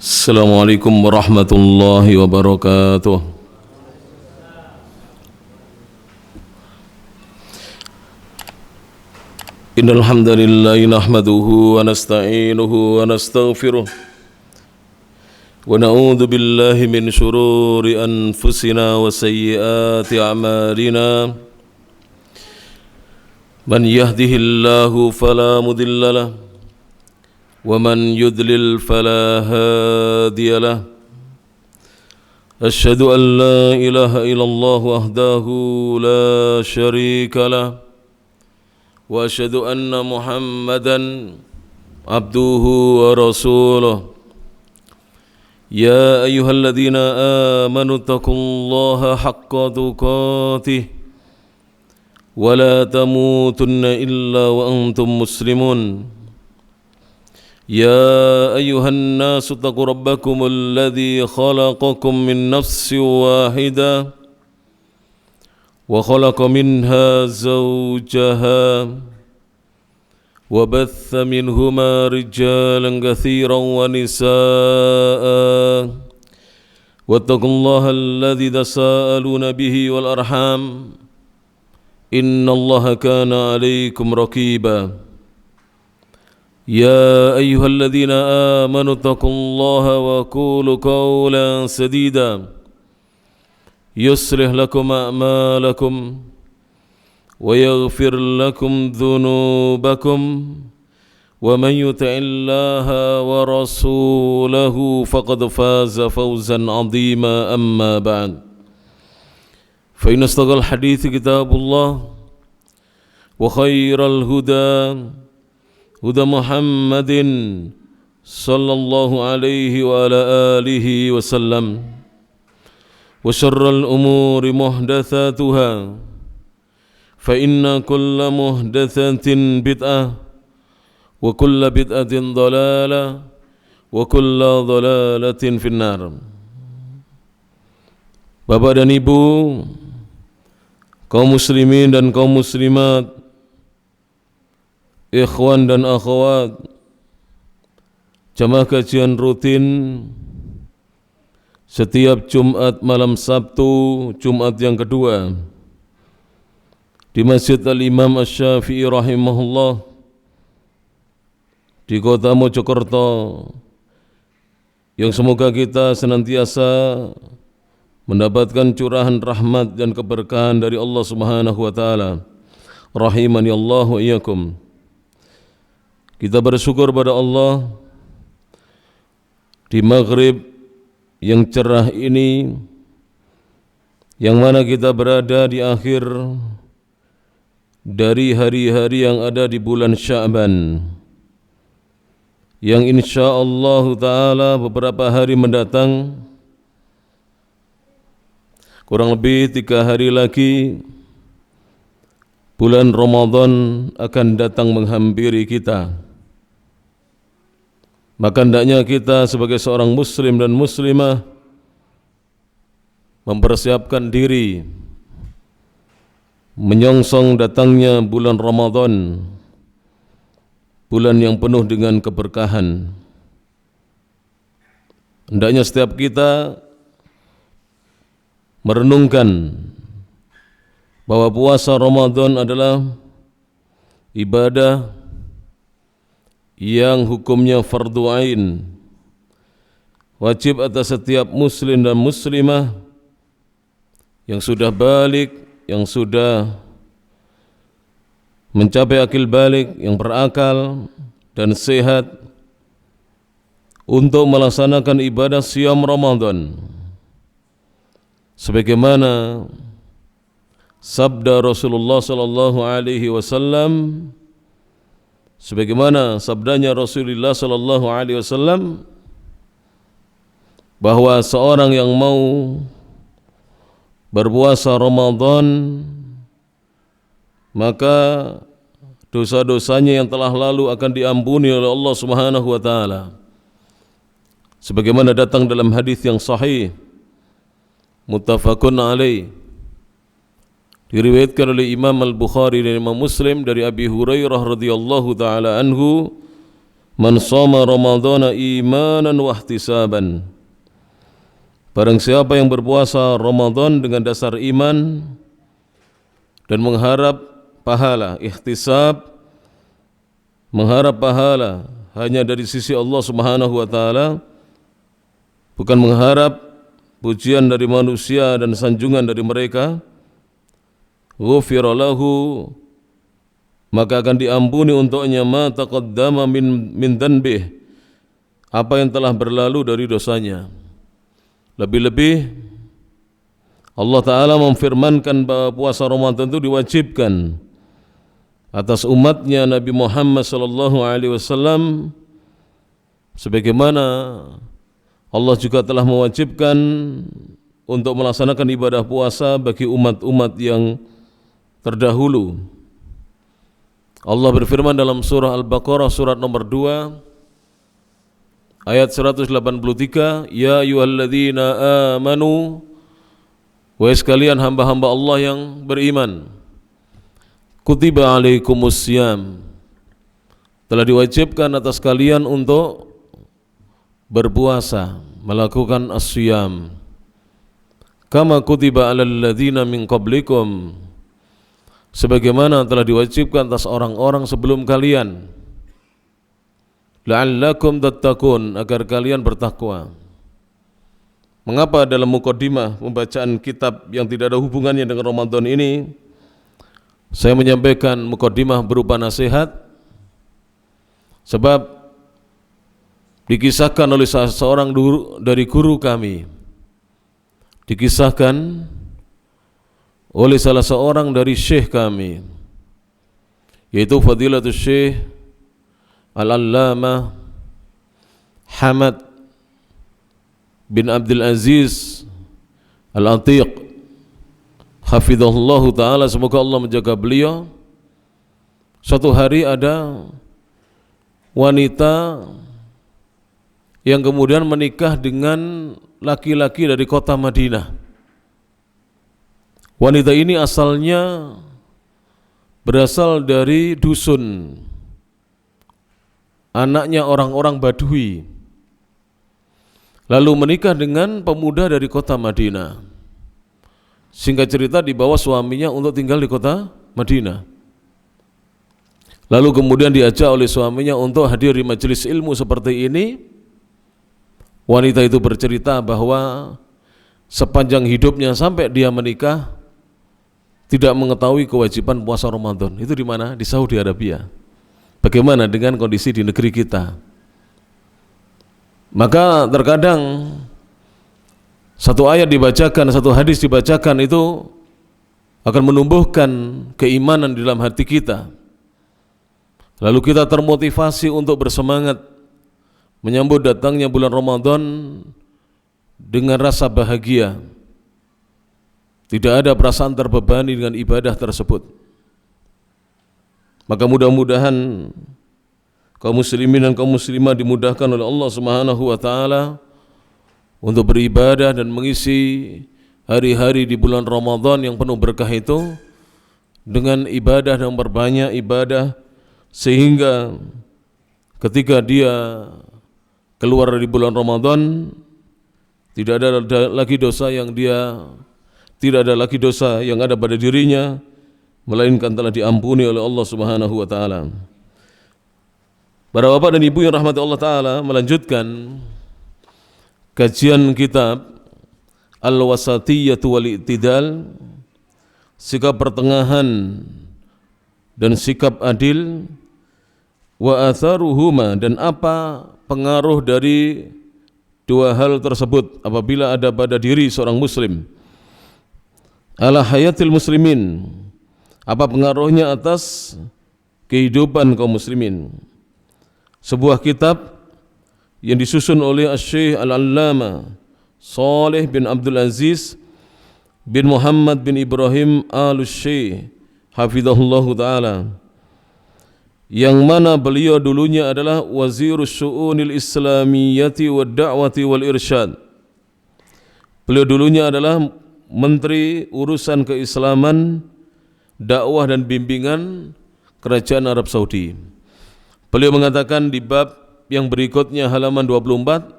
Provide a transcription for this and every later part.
Assalamualaikum warahmatullahi wabarakatuh. Innal hamdalillah nahmaduhu wa nasta'inuhu wa nastaghfiruh wa na'udzu billahi min shururi anfusina wa sayyiati a'malina. Man yahdihillahu fala mudilla lahu wa man yudlil fala hadiya lahu. Asyhadu an la ilaha illallah wahdahu la syarika lahu wa asyhadu anna Muhammadan abduhu wa rasuluh. Ya ayyuhalladzina amanu taqullaha haqqa tuqatih wa la tamutunna illa wa antum muslimun. يا أيها الناس اتقوا ربكم الذي خلقكم من نفس واحدة وخلق منها زوجها وبث منهما رجالا كثيرا ونساء واتقوا الله الذي تساءلون به والأرحام إن الله كان عليكم رقيبا. يا أيها الذين آمنوا اتقوا الله وقولوا قولا سديدا يصلح لكم أعمالكم ويغفر لكم ذنوبكم ومن يطع الله ورسوله فقد فاز فوزا عظيما. أما بعد فإن أصدق الحديث كتاب الله وخير الهدى هدى محمد صلى الله عليه وعلى آله وسلم وشر الأمور محدثاتها فإن كل محدثة بدعة وكل بدعة ضلالة وكل ضلالة في النار. Bapak dan Ibu, kaum muslimin dan kaum muslimat, ikhwan dan akhwat, jamaah kajian rutin setiap Jumat malam Sabtu, Jumat yang kedua di Masjid Al-Imam Asy-Syafi'i rahimahullah di kota Mojokerto, yang semoga kita senantiasa mendapatkan curahan rahmat dan keberkahan dari Allah Subhanahu wa taala. Rahimani Allah wa iyyakum. Kita bersyukur pada Allah di maghrib yang cerah ini, yang mana kita berada di akhir dari hari-hari yang ada di bulan Sya'ban, yang insyaallah ta'ala beberapa hari mendatang, kurang lebih 3 hari lagi, bulan Ramadan akan datang menghampiri kita. Maka hendaknya kita sebagai seorang muslim dan muslimah mempersiapkan diri menyongsong datangnya bulan Ramadan, bulan yang penuh dengan keberkahan. Hendaknya setiap kita merenungkan bahwa puasa Ramadan adalah ibadah yang hukumnya fardu ain, wajib atas setiap muslim dan muslimah yang sudah balik, yang sudah mencapai akil balik, yang berakal dan sehat, untuk melaksanakan ibadah siam Ramadan sebagaimana sabda Rasulullah sallallahu alaihi wasallam, sebagaimana sabdanya Rasulullah sallallahu alaihi wasallam, bahwa seorang yang mau berpuasa Ramadan maka dosa-dosanya yang telah lalu akan diampuni oleh Allah Subhanahu wa taala. Sebagaimana datang dalam hadis yang sahih muttafaqun alaih, diriwayatkan oleh Imam Al-Bukhari dan Imam Muslim dari Abi Hurairah radhiyallahu taala anhu, Man shoma ramadhana imanan wa ihtisaban. Barang siapa yang berpuasa Ramadan dengan dasar iman dan mengharap pahala, ihtisab, mengharap pahala hanya dari sisi Allah Subhanahu wa taala, bukan mengharap pujian dari manusia dan sanjungan dari mereka, ghufira lahu, maka akan diampuni untuknya ma taqaddama min dhanbih, apa yang telah berlalu dari dosanya. Lebih-lebih Allah Ta'ala memfirmankan bahwa puasa Ramadan itu diwajibkan atas umatnya Nabi Muhammad sallallahu alaihi wasallam, sebagaimana Allah juga telah mewajibkan untuk melaksanakan ibadah puasa bagi umat-umat yang terdahulu. Allah berfirman dalam surah Al-Baqarah surat nomor 2 ayat 183, ya ayyuhalladzina amanu, wahai sekalian hamba-hamba Allah yang beriman, kutiba alaikumussyam, telah diwajibkan atas kalian untuk berpuasa, melakukan as-syam, kama kutiba alal ladzina min qablikum, sebagaimana telah diwajibkan atas orang-orang sebelum kalian, la'allakum tattaqun, agar kalian bertakwa. Mengapa dalam mukaddimah pembacaan kitab yang tidak ada hubungannya dengan Ramadan ini saya menyampaikan mukaddimah berupa nasihat? Sebab dikisahkan oleh seorang dari guru kami, dikisahkan oleh salah seorang dari syekh kami, yaitu Fadilatul Syekh Al-Allamah Hamad bin Abdul Aziz Al-Atiq, hafizahullahu ta'ala, semoga Allah menjaga beliau. Suatu hari ada wanita yang kemudian menikah dengan laki-laki dari kota Madinah. Wanita ini asalnya berasal dari dusun, anaknya orang-orang Badui, lalu menikah dengan pemuda dari kota Madinah. Singkat cerita dibawa suaminya untuk tinggal di kota Madinah. Lalu kemudian diajak oleh suaminya untuk hadir di majelis ilmu seperti ini. Wanita itu bercerita bahwa sepanjang hidupnya sampai dia menikah tidak mengetahui kewajiban puasa Ramadan. Itu di mana? Di Saudi Arabia. Bagaimana dengan kondisi di negeri kita? Maka terkadang satu ayat dibacakan, satu hadis dibacakan, itu akan menumbuhkan keimanan di dalam hati kita. Lalu kita termotivasi untuk bersemangat menyambut datangnya bulan Ramadan dengan rasa bahagia. Tidak ada perasaan terbebani dengan ibadah tersebut. Maka mudah-mudahan kaum muslimin dan kaum muslimah dimudahkan oleh Allah Subhanahu wa taala untuk beribadah dan mengisi hari-hari di bulan Ramadan yang penuh berkah itu dengan ibadah dan berbanyak ibadah, sehingga ketika dia keluar dari bulan Ramadan tidak ada lagi dosa yang ada pada dirinya, melainkan telah diampuni oleh Allah Subhanahu wa taala. Para bapak dan ibu yang rahmati Allah taala, melanjutkan kajian kitab Al-Wasatiyyatu wal I'tidal, sikap pertengahan dan sikap adil, wa atharuhuma, dan apa pengaruh dari dua hal tersebut apabila ada pada diri seorang muslim, ala hayatil muslimin, apa pengaruhnya atas kehidupan kaum muslimin. Sebuah kitab yang disusun oleh Syekh Al-Allamah Saleh bin Abdul Aziz bin Muhammad bin Ibrahim Al-Syekh, hafizahullahu ta'ala, yang mana beliau dulunya adalah Wazirus Syu'unil Islamiyyati wa Da'wati wal Irsyad. Beliau dulunya adalah Menteri Urusan Keislaman, Dakwah dan Bimbingan Kerajaan Arab Saudi. Beliau mengatakan di bab yang berikutnya halaman 24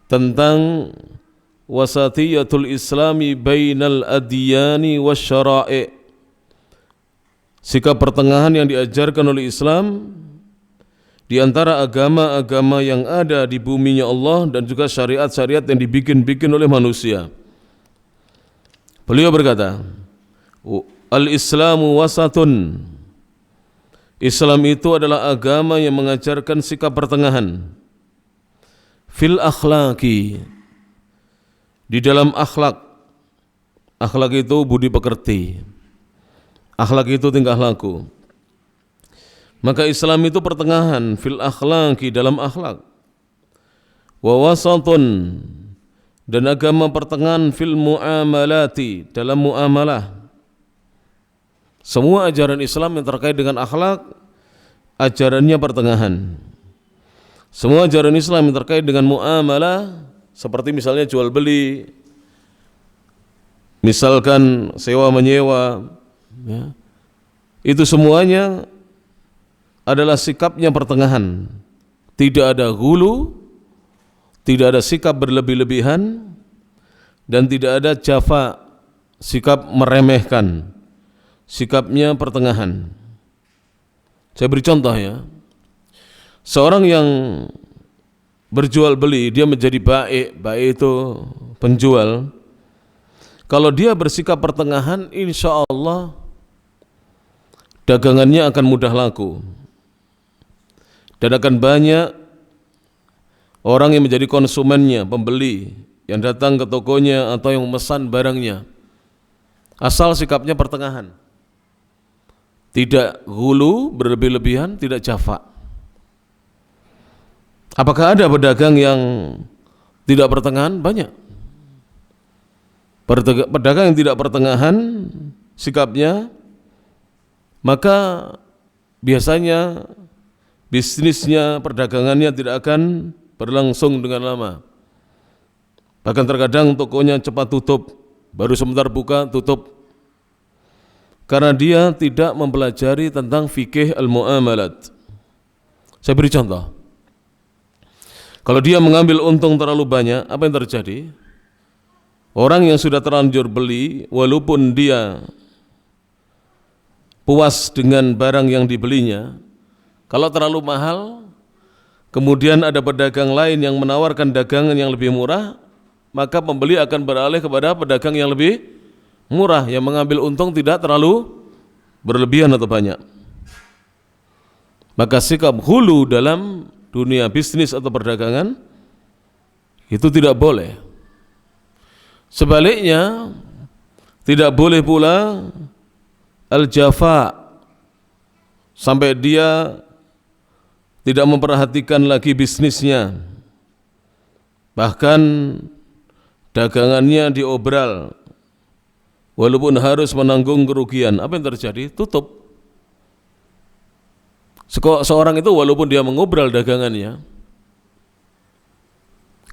tentang wasatiyatul islami bainal adyani wasyara'i, sikap pertengahan yang diajarkan oleh Islam di antara agama-agama yang ada di buminya Allah dan juga syariat-syariat yang dibikin-bikin oleh manusia. Beliau berkata, al-islamu wasatun, Islam itu adalah agama yang mengajarkan sikap pertengahan. Fil akhlaqi, di dalam akhlak. Akhlak itu budi pekerti, akhlak itu tingkah laku. Maka Islam itu pertengahan, fil akhlaqi, dalam akhlak. Wa wasatun, dan agama pertengahan, fil muamalati, dalam muamalah. Semua ajaran Islam yang terkait dengan akhlak, ajarannya pertengahan. Semua ajaran Islam yang terkait dengan muamalah, seperti misalnya jual beli, misalkan sewa menyewa, ya, itu semuanya adalah sikapnya pertengahan. Tidak ada hulu, tidak ada sikap berlebih-lebihan, dan tidak ada jafa, sikap meremehkan. Sikapnya pertengahan. Saya beri contoh ya. Seorang yang berjual beli, dia menjadi baik itu penjual. Kalau dia bersikap pertengahan, insya Allah dagangannya akan mudah laku. Dan akan banyak orang yang menjadi konsumennya, pembeli, yang datang ke tokonya atau yang memesan barangnya. Asal sikapnya pertengahan. Tidak hulu, berlebih-lebihan, tidak jafa. Apakah ada pedagang yang tidak pertengahan? Banyak. Pedagang yang tidak pertengahan sikapnya, maka biasanya bisnisnya, perdagangannya tidak akan berlangsung dengan lama. Bahkan terkadang tokonya cepat tutup, baru sebentar buka, tutup. Karena dia tidak mempelajari tentang fikih al-muamalat. Saya beri contoh. Kalau dia mengambil untung terlalu banyak, apa yang terjadi? Orang yang sudah terlanjur beli, walaupun dia puas dengan barang yang dibelinya, kalau terlalu mahal, kemudian ada pedagang lain yang menawarkan dagangan yang lebih murah, maka pembeli akan beralih kepada pedagang yang lebih murah, yang mengambil untung tidak terlalu berlebihan atau banyak. Maka sikap hulu dalam dunia bisnis atau perdagangan itu tidak boleh. Sebaliknya, tidak boleh pula al-jafa, sampai dia tidak memperhatikan lagi bisnisnya, bahkan dagangannya diobral walaupun harus menanggung kerugian. Apa yang terjadi? Tutup. Seorang itu walaupun dia mengobral dagangannya,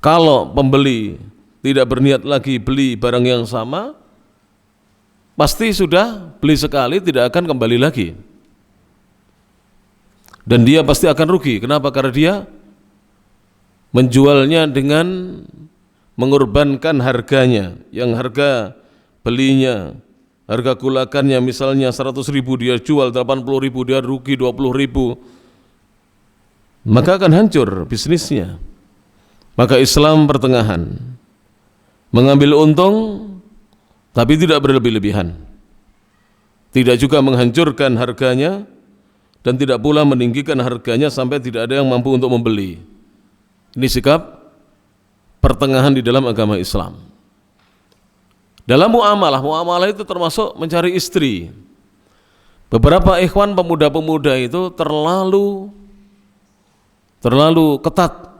kalau pembeli tidak berniat lagi beli barang yang sama, pasti sudah beli sekali tidak akan kembali lagi. Dan dia pasti akan rugi. Kenapa? Karena dia menjualnya dengan mengorbankan harganya, yang harga belinya, harga gulakannya misalnya 100.000, dia jual 80.000, dia rugi 20.000, maka akan hancur bisnisnya. Maka Islam pertengahan, mengambil untung tapi tidak berlebih-lebihan, tidak juga menghancurkan harganya, dan tidak pula meninggikan harganya sampai tidak ada yang mampu untuk membeli. Ini sikap pertengahan di dalam agama Islam. Dalam muamalah itu termasuk mencari istri. Beberapa ikhwan pemuda-pemuda itu terlalu ketat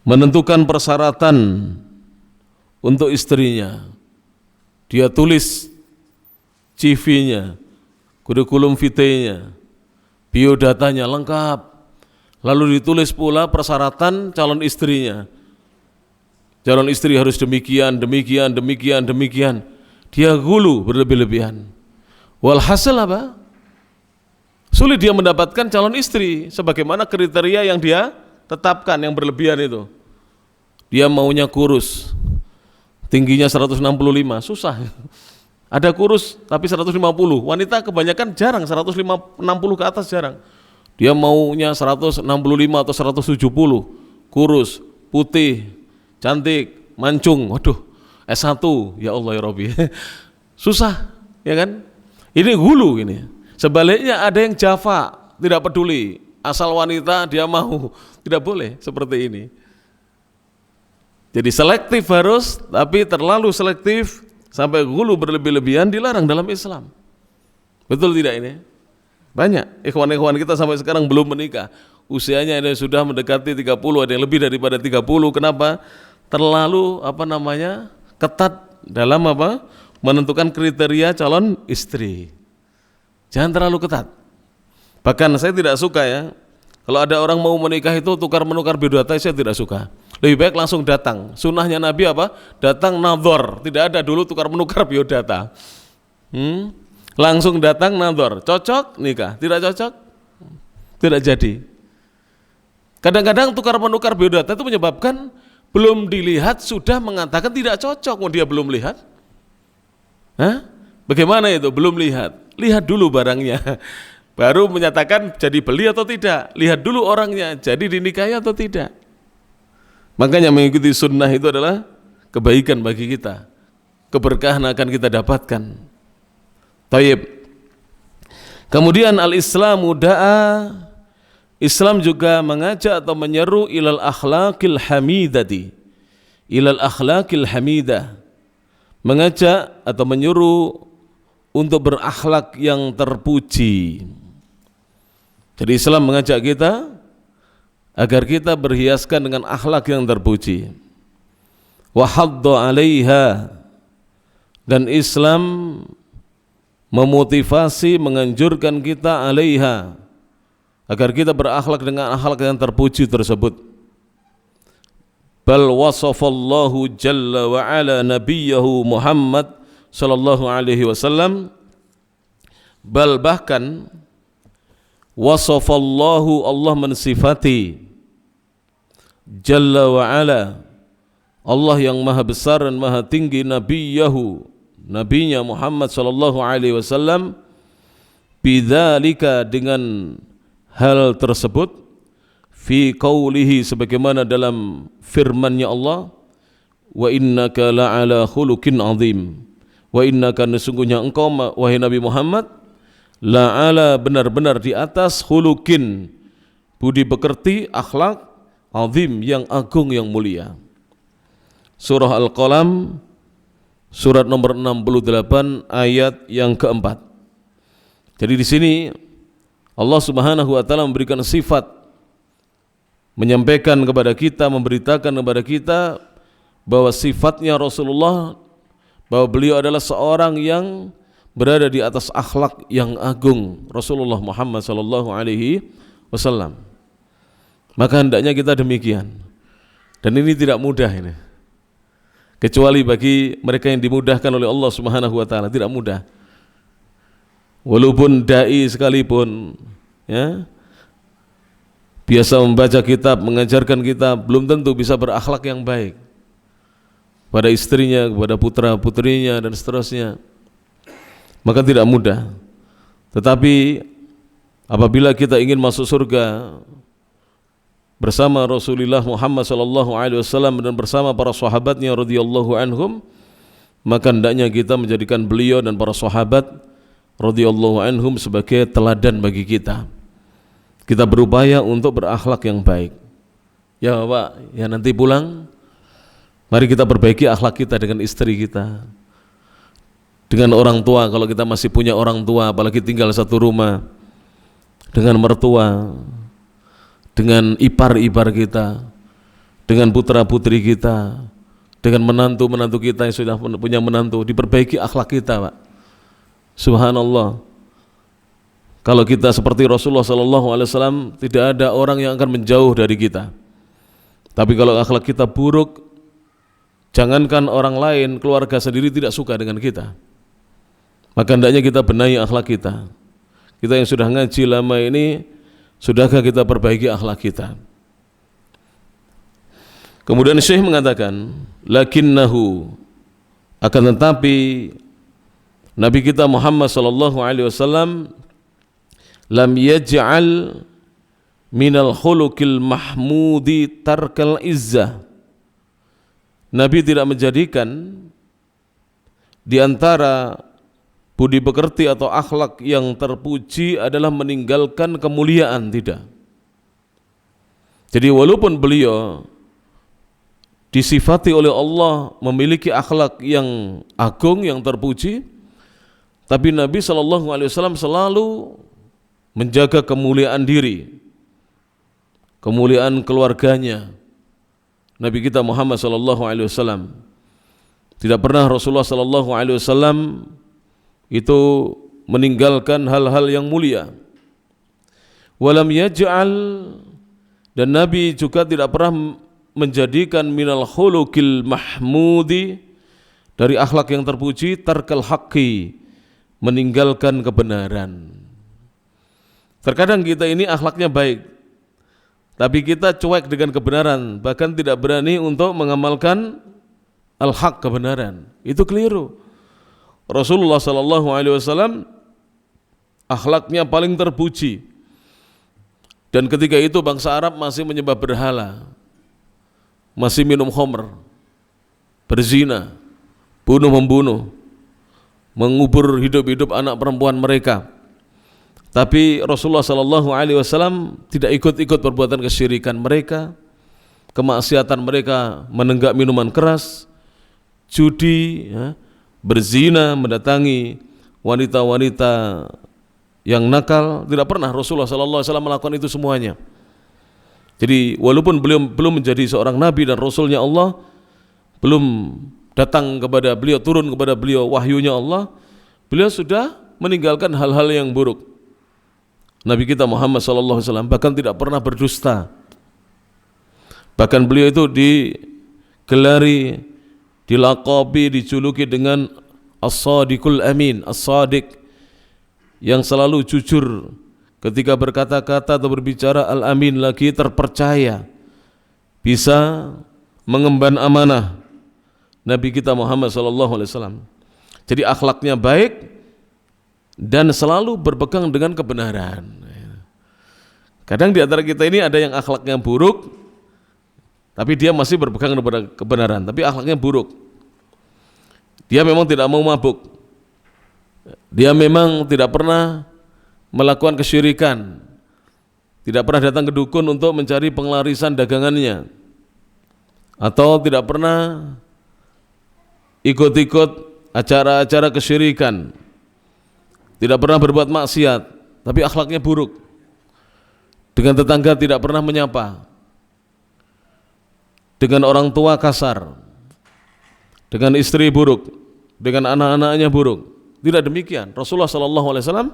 menentukan persyaratan untuk istrinya. Dia tulis CV-nya, kurikulum vitae-nya, biodatanya lengkap. Lalu ditulis pula persyaratan calon istrinya. Calon istri harus demikian. Dia gulu berlebih-lebihan. Walhasil apa? sulit dia mendapatkan calon istri sebagaimana kriteria yang dia tetapkan yang berlebihan itu. Dia maunya kurus, tingginya 165, susah. Ada kurus tapi 150, wanita kebanyakan jarang 160 ke atas jarang. Dia maunya 165 atau 170, kurus, putih, cantik, mancung. Waduh, S1, ya Allah ya Rabbi. Susah, ya kan? Ini hulu ini. Sebaliknya ada yang Java, tidak peduli, asal wanita dia mau, tidak boleh seperti ini. Jadi selektif harus, tapi terlalu selektif sampai hulu berlebih-lebihan dilarang dalam Islam. Betul tidak ini? Banyak ikhwan-ikhwan kita sampai sekarang belum menikah. Usianya ada sudah mendekati 30, ada yang lebih daripada 30. Kenapa? Terlalu ketat dalam menentukan kriteria calon istri. Jangan terlalu ketat. Bahkan saya tidak suka ya, kalau ada orang mau menikah itu tukar-menukar biodata, saya tidak suka. Lebih baik langsung datang. Sunnahnya Nabi apa? Datang nadhor. Tidak ada dulu tukar-menukar biodata. Langsung datang nadhor. Cocok nikah, tidak cocok tidak jadi. Kadang-kadang tukar-menukar biodata itu menyebabkan belum dilihat sudah mengatakan tidak cocok, dia belum lihat. Bagaimana itu? Belum lihat. Lihat dulu barangnya, baru menyatakan jadi beli atau tidak. Lihat dulu orangnya, jadi dinikahi atau tidak. Makanya mengikuti sunnah itu adalah kebaikan bagi kita, keberkahan akan kita dapatkan. Taib. Kemudian al-Islamu da'a, Islam juga mengajak atau menyeru ilal akhlaqil hamidati, ilal akhlaqil hamidah, mengajak atau menyuruh untuk berakhlak yang terpuji. Jadi Islam mengajak kita agar kita berhiaskan dengan akhlak yang terpuji. Wa hadda 'alaiha, dan Islam memotivasi, menganjurkan kita 'alaiha, agar kita berakhlak dengan akhlak yang terpuji tersebut. Bal wasafallahu jalla wa ala nabiyahu Muhammad sallallahu alaihi wasallam, bahkan wasafallahu, Allah mensifati, jalla wa ala, Allah yang maha besar dan maha tinggi, nabiyahu, nabinya Muhammad sallallahu alaihi wasallam, bidzalika, dengan hal tersebut, fi qaulihi, sebagaimana dalam firman-Nya Allah, wa innaka la'ala khuluqin azim, wa innaka, sesungguhnya engkau wahai Nabi Muhammad, la'ala, benar-benar di atas, khuluqin, budi pekerti, akhlak, azim, yang agung, yang mulia. Surah Al-Qalam, surat nomor 68 ayat yang keempat. Jadi di sini Allah Subhanahu wa taala memberikan sifat, menyampaikan kepada kita, memberitakan kepada kita bahwa sifatnya Rasulullah, bahwa beliau adalah seorang yang berada di atas akhlak yang agung, Rasulullah Muhammad sallallahu alaihi wasallam. Maka hendaknya kita demikian. Dan ini tidak mudah ini. Kecuali bagi mereka yang dimudahkan oleh Allah Subhanahu wa taala, tidak mudah. Walaupun dai sekalipun, ya, biasa membaca kitab, mengajarkan kitab, belum tentu bisa berakhlak yang baik pada istrinya, kepada putra-putrinya dan seterusnya. Maka tidak mudah. Tetapi apabila kita ingin masuk surga bersama Rasulullah Muhammad sallallahu alaihi wasallam dan bersama para sahabatnya radhiyallahu anhum, maka hendaknya kita menjadikan beliau dan para sahabat radhiyallahu anhum sebagai teladan bagi kita. Kita berupaya untuk berakhlak yang baik. Ya Pak, ya nanti pulang mari kita perbaiki akhlak kita dengan istri kita, dengan orang tua kalau kita masih punya orang tua, apalagi tinggal satu rumah, dengan mertua, dengan ipar-ipar kita, dengan putra-putri kita, dengan menantu-menantu kita yang sudah punya menantu. Diperbaiki akhlak kita, Pak. Subhanallah. Kalau kita seperti Rasulullah SAW, tidak ada orang yang akan menjauh dari kita. Tapi kalau akhlak kita buruk, jangankan orang lain, keluarga sendiri tidak suka dengan kita. Maka hendaknya kita benahi akhlak kita. Kita yang sudah ngaji lama ini, sudahkah kita perbaiki akhlak kita? Kemudian Syekh mengatakan, lakinnahu, akan tetapi Nabi kita Muhammad sallallahu alaihi wasallam lam yaj'al minal khuluqil mahmudi tarkal izzah. Nabi tidak menjadikan di antara budi pekerti atau akhlak yang terpuji adalah meninggalkan kemuliaan, tidak. Jadi walaupun beliau disifati oleh Allah memiliki akhlak yang agung, yang terpuji, tapi Nabi SAW selalu menjaga kemuliaan diri, kemuliaan keluarganya. Nabi kita Muhammad SAW tidak pernah Rasulullah SAW itu meninggalkan hal-hal yang mulia. Walam yaj'al, dan Nabi juga tidak pernah menjadikan minal khuluqil mahmudi, dari akhlak yang terpuji, tarkal haqqi, meninggalkan kebenaran. Terkadang kita ini akhlaknya baik, tapi kita cuek dengan kebenaran, bahkan tidak berani untuk mengamalkan al-haq, kebenaran. Itu keliru. Rasulullah SAW akhlaknya paling terpuji, dan ketika itu bangsa Arab masih menyembah berhala, masih minum khamr, berzina, bunuh-membunuh, mengubur hidup-hidup anak perempuan mereka. Tapi Rasulullah SAW tidak ikut-ikut perbuatan kesyirikan mereka, kemaksiatan mereka, menenggak minuman keras, judi, berzina, mendatangi wanita-wanita yang nakal. Tidak pernah Rasulullah SAW melakukan itu semuanya. Jadi walaupun beliau belum menjadi seorang nabi dan rasulnya Allah, belum datang kepada beliau, turun kepada beliau wahyunya Allah, beliau sudah meninggalkan hal-hal yang buruk. Nabi kita Muhammad SAW bahkan tidak pernah berdusta. Bahkan beliau itu digelari, dilaqabi, dijuluki dengan as-sadiqul amin, as-sadiq, yang selalu jujur ketika berkata-kata atau berbicara, al-amin, lagi terpercaya, bisa mengemban amanah. Nabi kita Muhammad SAW. Jadi akhlaknya baik dan selalu berpegang dengan kebenaran. Kadang di antara kita ini ada yang akhlaknya buruk, tapi dia masih berpegang kepada kebenaran, tapi akhlaknya buruk. Dia memang tidak mau mabuk, dia memang tidak pernah melakukan kesyirikan, tidak pernah datang ke dukun untuk mencari penglarisan dagangannya, atau tidak pernah ikut-ikut acara-acara kesyirikan, tidak pernah berbuat maksiat, tapi akhlaknya buruk. Dengan tetangga tidak pernah menyapa, dengan orang tua kasar, dengan istri buruk, dengan anak-anaknya buruk. Tidak demikian. Rasulullah SAW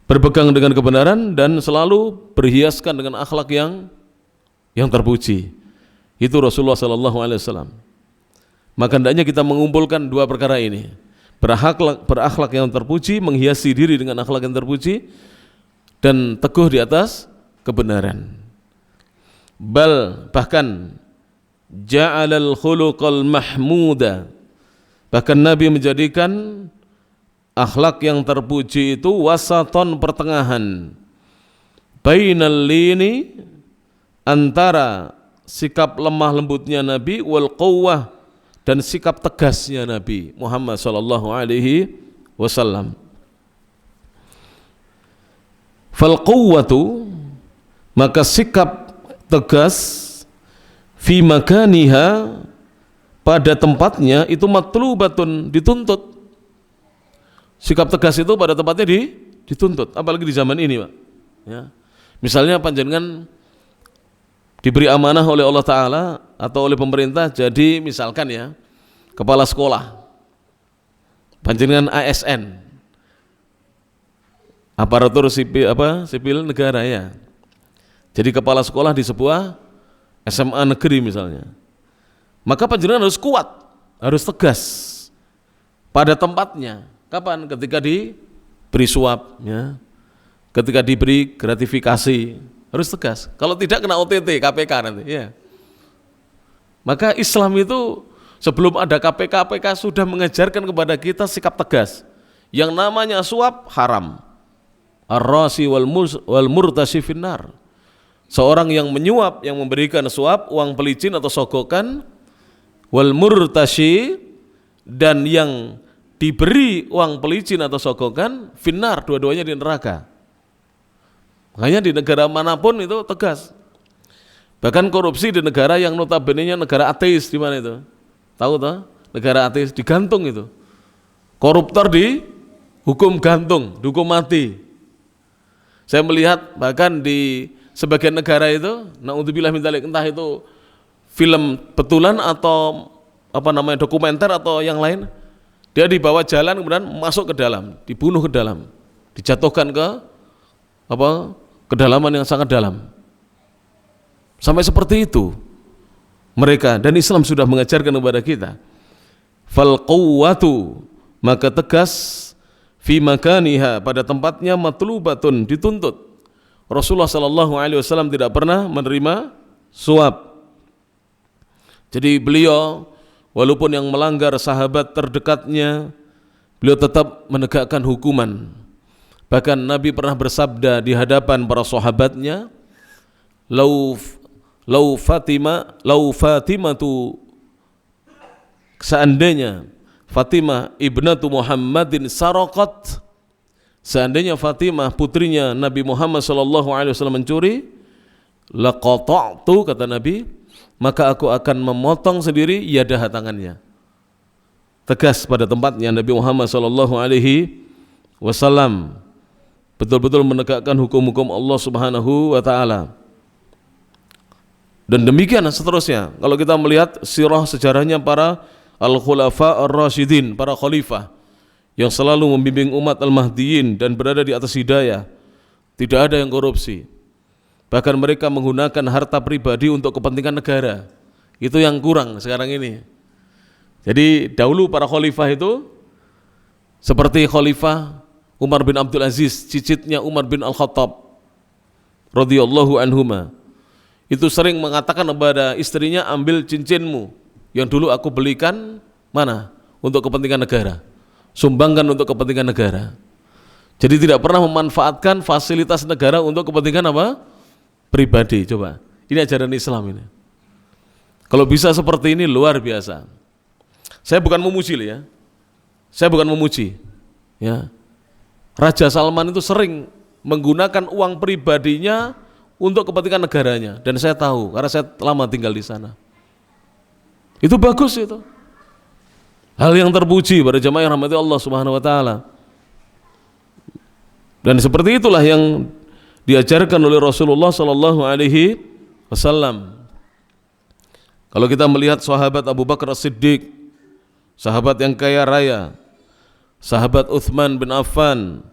berpegang dengan kebenaran dan selalu berhiaskan dengan akhlak yang terpuji. Itu Rasulullah SAW. Maka hendaknya kita mengumpulkan dua perkara ini: berakhlak yang terpuji, menghiasi diri dengan akhlak yang terpuji, dan teguh di atas kebenaran. Bahkan ja'alal khuluqal mahmuda, bahkan Nabi menjadikan akhlak yang terpuji itu wasaton, pertengahan, bainal lini, antara sikap lemah lembutnya Nabi, wal quwwah, dan sikap tegasnya Nabi Muhammad sallallahu alaihi wasallam. Fal quwwatu, maka sikap tegas, fi makaniha, pada tempatnya, itu matlubatun, dituntut. Sikap tegas itu pada tempatnya dituntut, apalagi di zaman ini, Pak. Ya. Misalnya panjenengan diberi amanah oleh Allah Ta'ala atau oleh pemerintah, jadi misalkan ya, kepala sekolah, panjenengan ASN, aparatur sipil negara ya. Jadi kepala sekolah di sebuah SMA negeri misalnya, maka panjenengan harus kuat, harus tegas pada tempatnya. Kapan? Ketika beri suap, ya. Ketika diberi gratifikasi harus tegas. Kalau tidak kena OTT KPK nanti, ya. Maka Islam itu sebelum ada KPK sudah mengajarkan kepada kita sikap tegas. Yang namanya suap haram. Ar-rasi wal murtasi finnar. Seorang yang menyuap, yang memberikan suap, uang pelicin atau sogokan, wal murtasi, dan yang diberi uang pelicin atau sogokan, finnar, dua-duanya di neraka. Makanya di negara manapun itu tegas. Bahkan korupsi di negara yang notabene-nya negara ateis, di mana itu? Tahu toh? Negara ateis digantung itu. Koruptor dihukum gantung, dihukum mati. Saya melihat bahkan di sebagian negara itu, naudzubillah min dzalik, entah itu film betulan atau dokumenter atau yang lain, dia dibawa jalan kemudian masuk ke dalam, dibunuh ke dalam, dijatuhkan ke kedalaman yang sangat dalam. Sampai seperti itu mereka, dan Islam sudah mengajarkan kepada kita. Fal quwwatu, maka tegas, fi makaniha, pada tempatnya, matlubatun, dituntut. Rasulullah sallallahu alaihi wasallam tidak pernah menerima suap. Jadi beliau walaupun yang melanggar sahabat terdekatnya, beliau tetap menegakkan hukuman. Bahkan Nabi pernah bersabda di hadapan para sahabatnya, lau Fatimatu, seandainya Fatimah ibnatu Muhammadin saraqat, seandainya Fatimah putrinya Nabi Muhammad sallallahu alaihi wasallam mencuri, laqata'tu, kata Nabi, maka aku akan memotong sendiri yadaha, tangannya. Tegas pada tempatnya Nabi Muhammad sallallahu alaihi wasallam, betul-betul menegakkan hukum-hukum Allah Subhanahu wa taala. Dan demikian seterusnya. Kalau kita melihat sirah sejarahnya para al-khulafa ar-rasyidin, para khalifah yang selalu membimbing umat al-mahdiyin dan berada di atas hidayah, tidak ada yang korupsi. Bahkan mereka menggunakan harta pribadi untuk kepentingan negara. Itu yang kurang sekarang ini. Jadi dahulu para khalifah itu seperti khalifah Umar bin Abdul Aziz, cicitnya Umar bin Al-Khattab radhiyallahu anhuma, itu sering mengatakan kepada istrinya, ambil cincinmu yang dulu aku belikan, mana? Untuk kepentingan negara, sumbangkan untuk kepentingan negara. Jadi tidak pernah memanfaatkan fasilitas negara untuk kepentingan apa? Pribadi. Coba, ini ajaran Islam ini. Kalau bisa seperti ini luar biasa. Saya bukan memuji ya, saya bukan memuji, ya. Raja Salman itu sering menggunakan uang pribadinya untuk kepentingan negaranya, dan saya tahu karena saya lama tinggal di sana. Itu bagus itu. Hal yang terpuji pada jamaah yang rahmati Allah Subhanahu wa taala. Dan seperti itulah yang diajarkan oleh Rasulullah sallallahu alaihi wasallam. Kalau kita melihat sahabat Abu Bakar As-Siddiq, sahabat yang kaya raya, sahabat Uthman bin Affan,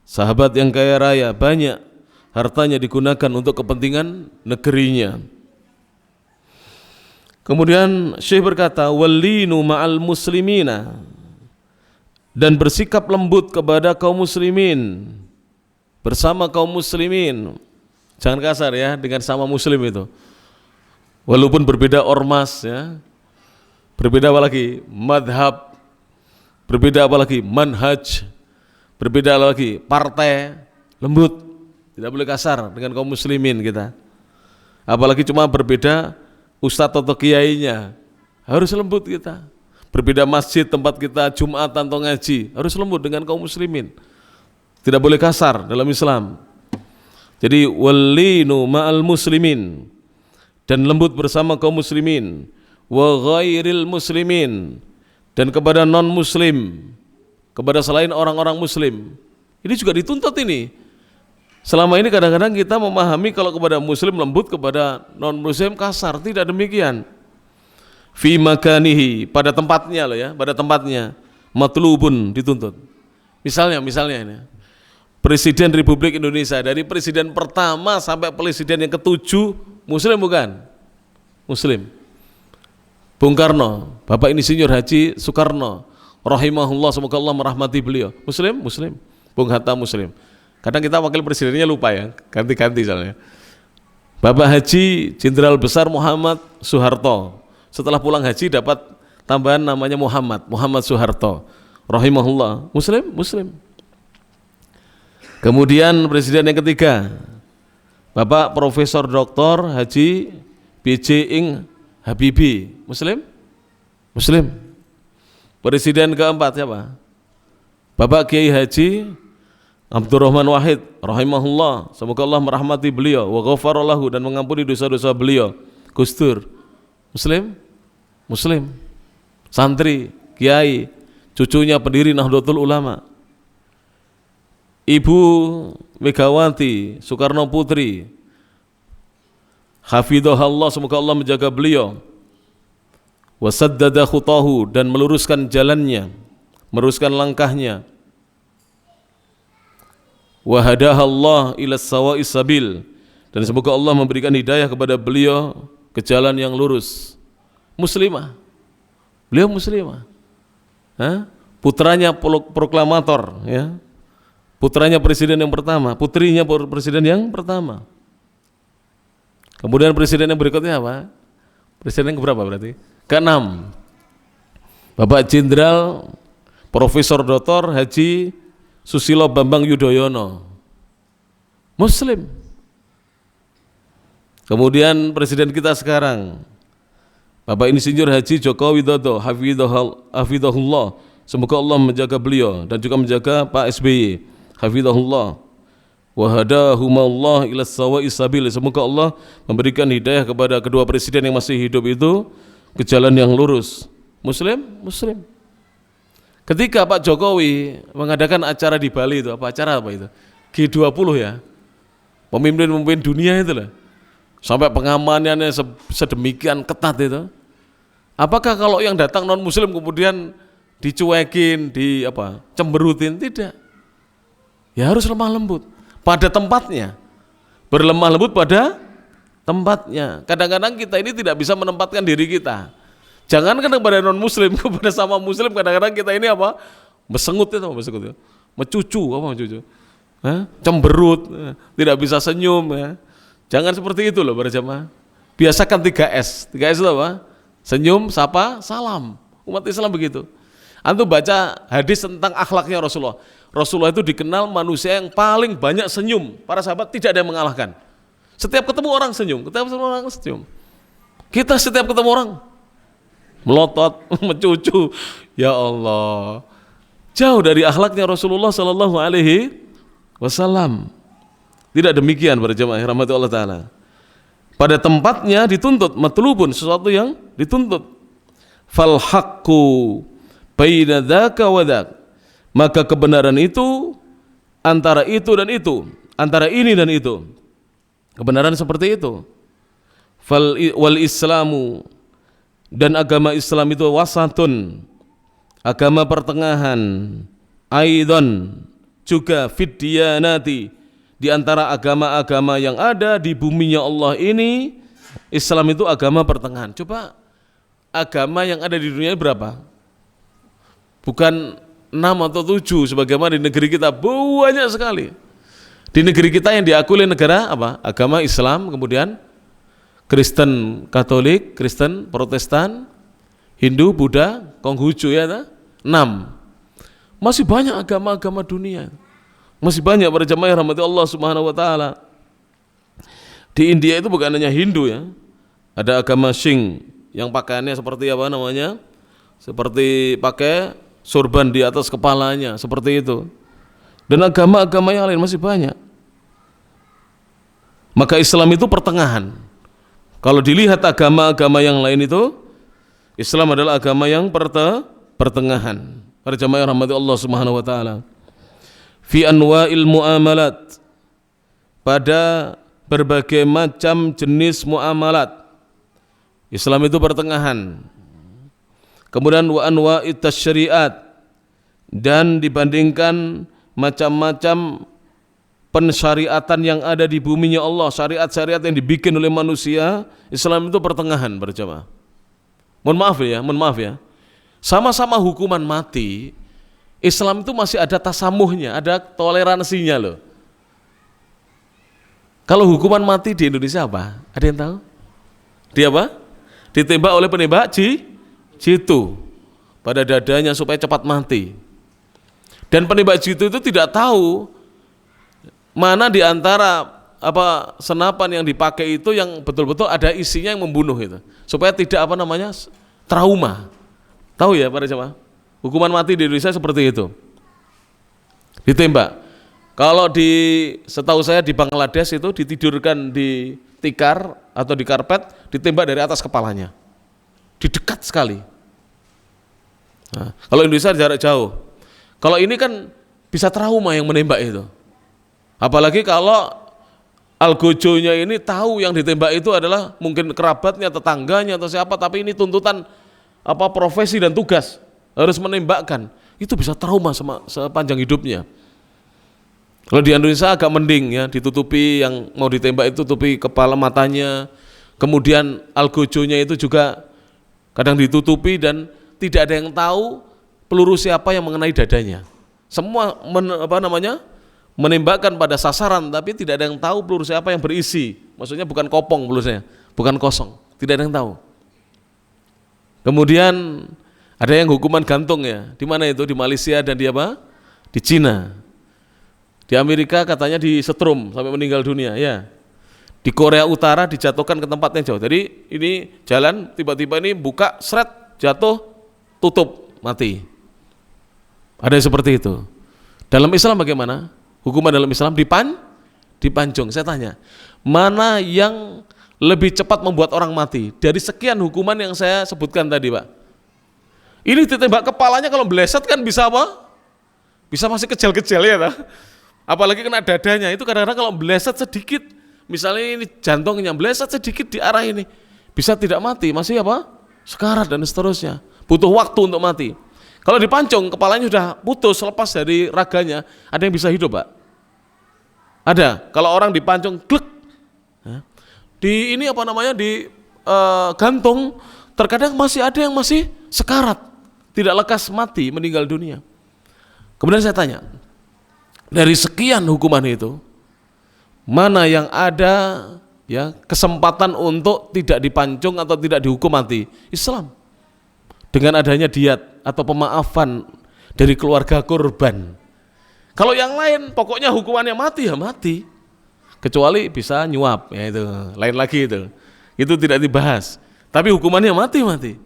sahabat yang kaya raya, banyak hartanya digunakan untuk kepentingan negerinya. Kemudian Syekh berkata, walinu ma'al muslimina, dan bersikap lembut kepada kaum muslimin, bersama kaum muslimin. Jangan kasar ya dengan sama muslim itu. Walaupun berbeda ormas ya, berbeda apa lagi madhab, berbeda apa lagi manhaj, berbeda lagi partai, lembut. Tidak boleh kasar dengan kaum muslimin kita. Apalagi cuma berbeda ustadz atau kiainya, harus lembut kita. Berbeda masjid tempat kita Jumatan atau ngaji, harus lembut dengan kaum muslimin. Tidak boleh kasar dalam Islam. Jadi walinu ma'al muslimin, dan lembut bersama kaum muslimin, wa ghairil muslimin, dan kepada non muslim, kepada selain orang-orang muslim. Ini juga dituntut ini. Selama ini kadang-kadang kita memahami kalau kepada muslim lembut, kepada non muslim kasar. Tidak demikian. Fi makanihi, pada tempatnya loh ya, pada tempatnya. Matlubun, dituntut. Misalnya ini, Presiden Republik Indonesia, dari presiden pertama sampai presiden yang ke-7 muslim bukan? Muslim. Bung Karno, Bapak Insinyur Haji Soekarno rahimahullah, semoga Allah merahmati beliau, muslim. Bung Hatta Muslim. Kadang kita wakil presidennya lupa ya, ganti-ganti soalnya. Bapak Haji Jenderal Besar Muhammad Soeharto. Setelah pulang haji dapat tambahan namanya Muhammad Soeharto. Rahimahullah. Muslim. Kemudian presiden yang ketiga, Bapak Profesor Dr. Haji B.J. Ing Habibie. Muslim. Presiden keempat siapa? Bapak Kiai Haji Abdurrahman Wahid rahimahullah, semoga Allah merahmati beliau wa ghafaralahu dan mengampuni dosa-dosa beliau. Gus Dur. Muslim. Santri, kiai, cucunya pendiri Nahdlatul Ulama. Ibu Megawati Soekarno Putri, hafidhahullah, semoga Allah menjaga beliau. Wa saddada khutahu, dan meluruskan jalannya, meluruskan langkahnya. Wa hadahallah ila sawa'is sabil, dan semoga Allah memberikan hidayah kepada beliau ke jalan yang lurus. Muslimah. Beliau muslimah. Putranya proklamator, ya. Putranya presiden yang pertama, putrinya presiden yang pertama. Kemudian presiden yang berikutnya apa? Presiden yang keberapa berarti? Keenam. Bapak Jenderal Profesor Dr. Haji Susilo Bambang Yudhoyono. Muslim. Kemudian presiden kita sekarang Bapak Insinyur Haji Joko Widodo hafidhahullah, semoga Allah menjaga beliau dan juga menjaga Pak SBY hafidhahullah. Wa hadahumallah ila sawa'is sabil, semoga Allah memberikan hidayah kepada kedua presiden yang masih hidup itu ke jalan yang lurus. Muslim. Ketika Pak Jokowi mengadakan acara di Bali itu, acara apa itu? G20 ya. Pemimpin-pemimpin dunia itu lah. Sampai pengamanannya sedemikian ketat itu. Apakah kalau yang datang non muslim kemudian dicuekin, cemberutin? Tidak. Ya harus lemah lembut pada tempatnya. Berlemah lembut pada tempatnya. Kadang-kadang kita ini tidak bisa menempatkan diri kita. Jangan kepada non muslim, kepada sama muslim kadang-kadang kita ini mesengut itu, mecucu, cemberut, tidak bisa senyum ya. Jangan seperti itu loh berjamaah. Biasakan 3S. 3S itu apa? Senyum, sapa, salam. Umat Islam begitu. Antum baca hadis tentang akhlaknya Rasulullah. Rasulullah itu dikenal manusia yang paling banyak senyum. Para sahabat tidak ada yang mengalahkan. Setiap ketemu orang senyum, Kita setiap ketemu orang melotot, mencucu. Ya Allah. Jauh dari akhlaknya Rasulullah sallallahu alaihi wasallam. Tidak demikian para jemaah rahmati Allah taala. Pada tempatnya dituntut, matlubun, sesuatu yang dituntut. Fal haqqu baina dzaka wa dzak. Maka kebenaran itu antara itu dan itu, antara ini dan itu. Kebenaran seperti itu. Wal islamu, dan agama Islam itu wasatun, agama pertengahan. Aidon, juga fid diyanati, di antara agama-agama yang ada di buminya Allah ini, Islam itu agama pertengahan. Coba agama yang ada di dunia berapa? Bukan 6 atau 7 sebagaimana di negeri kita, banyak sekali. Di negeri kita yang diakui oleh negara apa? Agama Islam, kemudian Kristen Katolik, Kristen Protestan, Hindu, Buddha, Konghucu ya, 6. Masih banyak agama-agama dunia. Masih banyak para jemaah rahmati Allah Subhanahu wa taala. Di India itu bukan hanya Hindu ya. Ada agama Singh yang pakaiannya seperti apa namanya? Seperti pakai sorban di atas kepalanya, seperti itu. Dan agama-agama yang lain masih banyak. Maka Islam itu pertengahan. Kalau dilihat agama-agama yang lain itu, Islam adalah agama yang pertengahan. Para jemaah rahmati Allah Subhanahu wa taala. Fi anwa'il muamalat, pada berbagai macam jenis muamalat, Islam itu pertengahan. Kemudian wa anwa'it tasyri'at, dan dibandingkan macam-macam pensyariatan yang ada di buminya Allah, syariat-syariat yang dibikin oleh manusia, Islam itu pertengahan berjamaah. Mohon maaf ya. Sama-sama hukuman mati, Islam itu masih ada tasamuhnya, ada toleransinya loh. Kalau hukuman mati di Indonesia apa? Ada yang tahu? Dia apa? Ditembak oleh penembak jitu pada dadanya supaya cepat mati. Dan penembak jitu itu tidak tahu mana di antara senapan yang dipakai itu yang betul-betul ada isinya yang membunuh itu, supaya tidak trauma. Tahu ya para jemaah? Hukuman mati di Indonesia seperti itu. Ditembak. Kalau setahu saya di Bangladesh itu ditidurkan di tikar atau di karpet, ditembak dari atas kepalanya. Di dekat sekali. Nah, kalau Indonesia jarak jauh. Kalau ini kan bisa trauma yang menembak itu. Apalagi kalau algojonya ini tahu yang ditembak itu adalah mungkin kerabatnya, tetangganya atau siapa, tapi ini tuntutan profesi dan tugas harus menembakkan. Itu bisa trauma sepanjang hidupnya. Kalau di Indonesia agak mending ya, ditutupi yang mau ditembak itu, tutupi kepala matanya, kemudian algojonya itu juga kadang ditutupi dan tidak ada yang tahu peluru siapa yang mengenai dadanya. Semua menembakkan pada sasaran, tapi tidak ada yang tahu peluru siapa yang berisi. Maksudnya bukan kopong pelurunya, bukan kosong, tidak ada yang tahu. Kemudian ada yang hukuman gantung ya, di mana itu? Di Malaysia dan di Cina. Di Amerika katanya disetrum sampai meninggal dunia ya. Di Korea Utara dijatuhkan ke tempat yang jauh. Jadi ini jalan tiba-tiba ini buka seret jatuh tutup mati. Ada yang seperti itu. Dalam Islam bagaimana? Hukuman dalam Islam dipancung. Saya tanya, mana yang lebih cepat membuat orang mati dari sekian hukuman yang saya sebutkan tadi, Pak? Ini ditembak kepalanya, kalau meleset kan bisa apa? Bisa masih kecil-kecil ya, Pak? Apalagi kena dadanya, itu kadang-kadang kalau meleset sedikit, misalnya ini jantungnya meleset sedikit di arah ini, bisa tidak mati, masih sekarat dan seterusnya, butuh waktu untuk mati. Kalau dipancung, kepalanya sudah putus, lepas dari raganya, ada yang bisa hidup, Pak? Ada. Kalau orang dipancung, glek, gantung, terkadang masih ada yang masih sekarat, tidak lekas mati, meninggal dunia. Kemudian saya tanya, dari sekian hukuman itu, mana yang ada ya kesempatan untuk tidak dipancung atau tidak dihukum mati? Islam. Dengan adanya diat atau pemaafan dari keluarga korban. Kalau yang lain pokoknya hukumannya mati ya mati. Kecuali bisa nyuap, ya itu lain lagi itu. Itu tidak dibahas. Tapi hukumannya mati.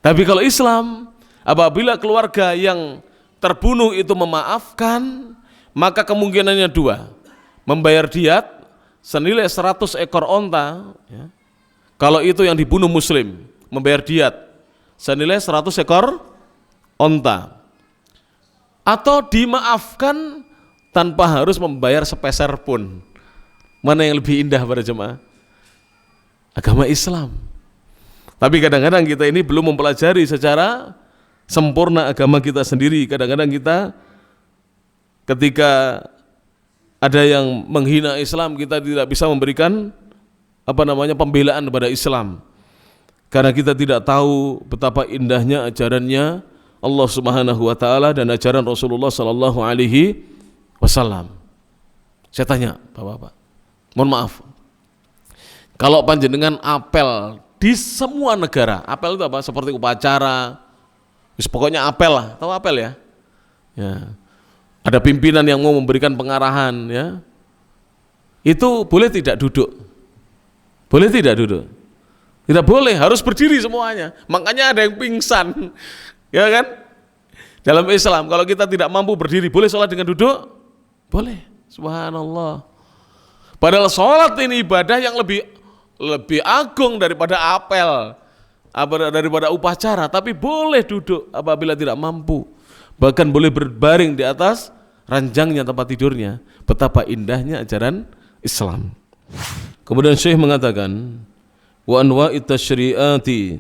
Tapi kalau Islam, apabila keluarga yang terbunuh itu memaafkan, maka kemungkinannya dua, membayar diat senilai 100 ekor onta ya. Kalau itu yang dibunuh muslim, membayar diat senilai 100 ekor onta, atau dimaafkan tanpa harus membayar sepeser pun. Mana yang lebih indah para jemaah? Agama Islam. Tapi kadang-kadang kita ini belum mempelajari secara sempurna agama kita sendiri. Kadang-kadang kita ketika ada yang menghina Islam, kita tidak bisa memberikan pembelaan kepada Islam, karena kita tidak tahu betapa indahnya ajarannya Allah Subhanahu wa taala dan ajaran Rasulullah sallallahu alaihi wasallam. Saya tanya, Bapak-bapak, mohon maaf, kalau panjenengan apel di semua negara, apel itu apa? Seperti upacara, pokoknya apel lah, tahu apel ya? Ya. Ada pimpinan yang mau memberikan pengarahan ya. Itu boleh tidak duduk? Boleh tidak duduk? Tidak boleh, harus berdiri semuanya. Makanya ada yang pingsan. Ya kan? Dalam Islam kalau kita tidak mampu berdiri, boleh sholat dengan duduk? Boleh. Subhanallah. Padahal sholat ini ibadah yang lebih agung daripada apel, daripada upacara, tapi boleh duduk apabila tidak mampu, bahkan boleh berbaring di atas ranjangnya tempat tidurnya. Betapa indahnya ajaran Islam. Kemudian Syekh mengatakan, wa anwa'it tasyri'ati,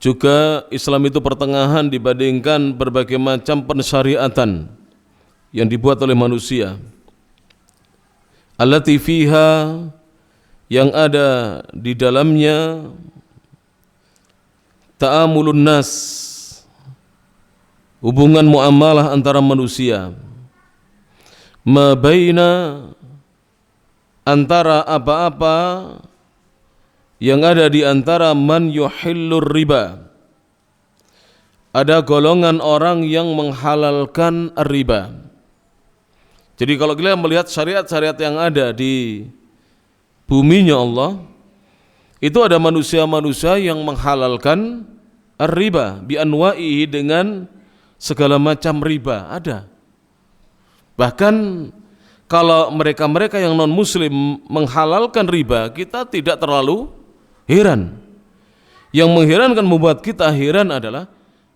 juga Islam itu pertengahan dibandingkan berbagai macam pensyariatan yang dibuat oleh manusia. Allati fiha, yang ada di dalamnya ta'amulun nas, hubungan muamalah antara manusia, ma baina, antara apa-apa yang ada di antara man yuhillur riba. Ada golongan orang yang menghalalkan riba. Jadi kalau kita melihat syariat-syariat yang ada di buminya Allah, itu ada manusia-manusia yang menghalalkan riba bi anwa'ihi, dengan segala macam riba ada. Bahkan kalau mereka-mereka yang non muslim menghalalkan riba, kita tidak terlalu heran. Yang mengherankan, membuat kita heran adalah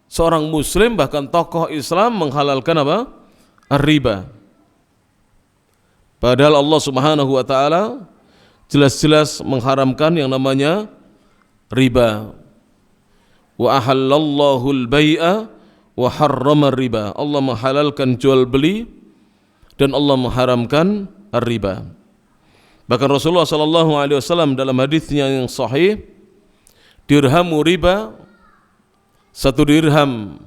seorang muslim, bahkan tokoh Islam menghalalkan apa? Riba. Padahal Allah Subhanahu wa taala jelas-jelas mengharamkan yang namanya riba. Wa ahallallahu al-bai'a wa harrama riba. Allah menghalalkan jual beli dan Allah mengharamkan riba. Bahkan Rasulullah sallallahu alaihi wasallam dalam hadisnya yang sahih, dirhamu riba, satu dirham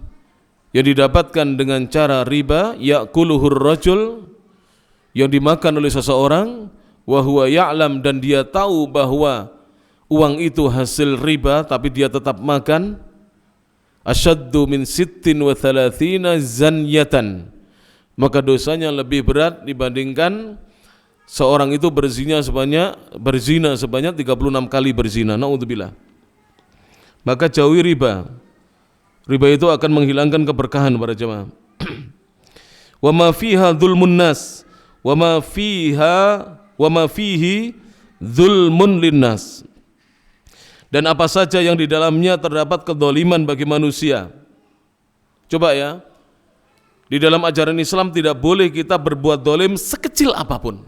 yang didapatkan dengan cara riba, ya'kuluhur rajul, yang dimakan oleh seseorang, wa huwa ya'lam, dan dia tahu bahwa uang itu hasil riba tapi dia tetap makan, asyaddu min 36 zanyatan, maka dosanya lebih berat dibandingkan seorang itu berzina sebanyak 36 kali berzina. Naudzubillah. Maka jauhi riba. Riba itu akan menghilangkan keberkahan para jemaah. Wa ma fiha dzulmun nas, wa ma fihi dzulmun linnas. Dan apa saja yang di dalamnya terdapat kedoliman bagi manusia. Coba ya, di dalam ajaran Islam tidak boleh kita berbuat dolim sekecil apapun.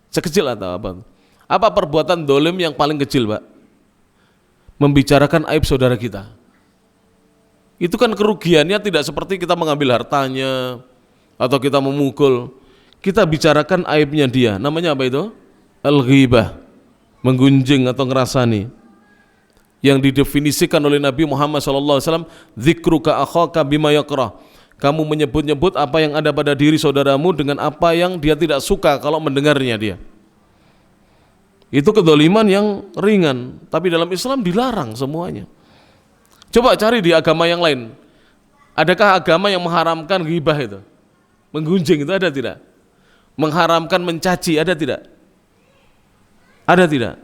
Sekecil atau apa? Apa perbuatan dolim yang paling kecil, Pak? Membicarakan aib saudara kita. Itu kan kerugiannya tidak seperti kita mengambil hartanya atau kita memukul. Kita bicarakan aibnya dia. Namanya apa itu? Al-ghibah, menggunjing atau ngerasani. Yang didefinisikan oleh Nabi Muhammad SAW, dzikruka akhaka bima yakrah. Kamu menyebut-nyebut apa yang ada pada diri saudaramu dengan apa yang dia tidak suka kalau mendengarnya dia. Itu kedoliman yang ringan, tapi dalam Islam dilarang semuanya. Coba cari di agama yang lain. Adakah agama yang mengharamkan ghibah itu? Menggunjing itu ada tidak? Mengharamkan mencaci ada tidak? Ada tidak?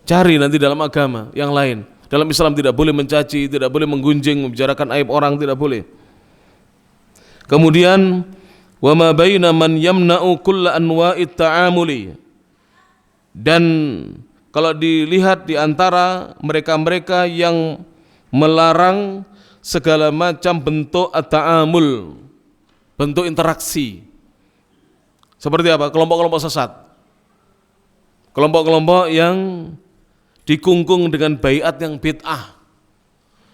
Cari nanti dalam agama yang lain. Dalam Islam tidak boleh mencaci, tidak boleh menggunjing, membicarakan aib orang, tidak boleh. Kemudian wa ma baina man yamna'u kulla anwa'it ta'amuli. Dan kalau dilihat di antara mereka-mereka yang melarang segala macam bentuk at-ta'amul, bentuk interaksi. Seperti apa? Kelompok-kelompok sesat. Kelompok-kelompok yang dikungkung dengan baiat yang bid'ah.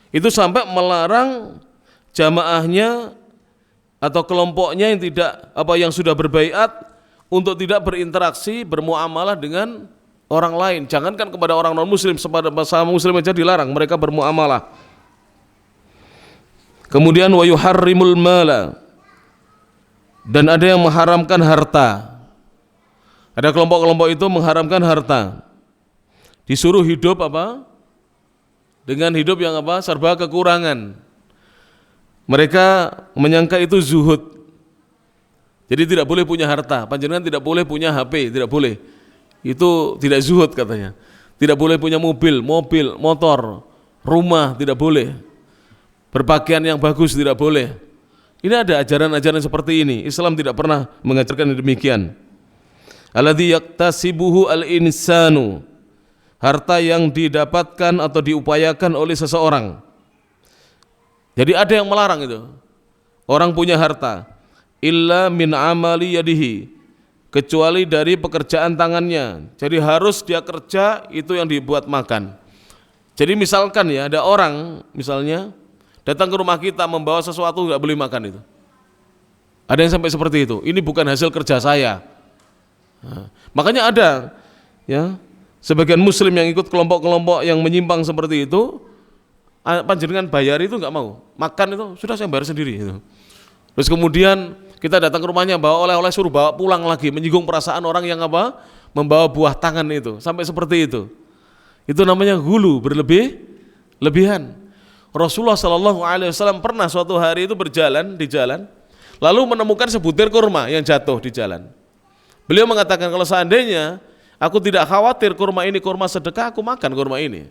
Itu sampai melarang jamaahnya atau kelompoknya yang yang sudah berbaiat untuk tidak berinteraksi, bermuamalah dengan orang lain. Jangankan kepada orang non muslim, sama muslim aja dilarang mereka bermuamalah. Kemudian wa yuharrimul mala, dan ada yang mengharamkan harta. Ada kelompok-kelompok itu mengharamkan harta. Disuruh hidup apa? Dengan hidup yang apa? Serba kekurangan. Mereka menyangka itu zuhud. Jadi tidak boleh punya harta, panjenengan tidak boleh punya HP, tidak boleh. Itu tidak zuhud katanya. Tidak boleh punya mobil, motor, rumah, tidak boleh. Berpakaian yang bagus tidak boleh. Ini ada ajaran-ajaran seperti ini. Islam tidak pernah mengajarkan demikian. Alladzi yaktasibuhu al-insanu, harta yang didapatkan atau diupayakan oleh seseorang. Jadi ada yang melarang itu. Orang punya harta, illa min amali yadihi, kecuali dari pekerjaan tangannya. Jadi harus dia kerja, itu yang dibuat makan. Jadi misalkan ya, ada orang misalnya datang ke rumah kita membawa sesuatu, nggak boleh makan itu. Ada yang sampai seperti itu. Ini bukan hasil kerja saya. Nah, makanya ada ya sebagian muslim yang ikut kelompok-kelompok yang menyimpang seperti itu, panjenengan bayar itu nggak mau, makan itu sudah saya bayar sendiri gitu. Terus kemudian kita datang ke rumahnya bawa oleh-oleh, suruh bawa pulang lagi, menyinggung perasaan orang yang apa? Membawa buah tangan itu, sampai seperti itu. Itu namanya hulu, lebihan. Rasulullah SAW pernah suatu hari itu berjalan di jalan, lalu menemukan sebutir kurma yang jatuh di jalan. Beliau mengatakan, kalau seandainya aku tidak khawatir kurma ini kurma sedekah, aku makan kurma ini.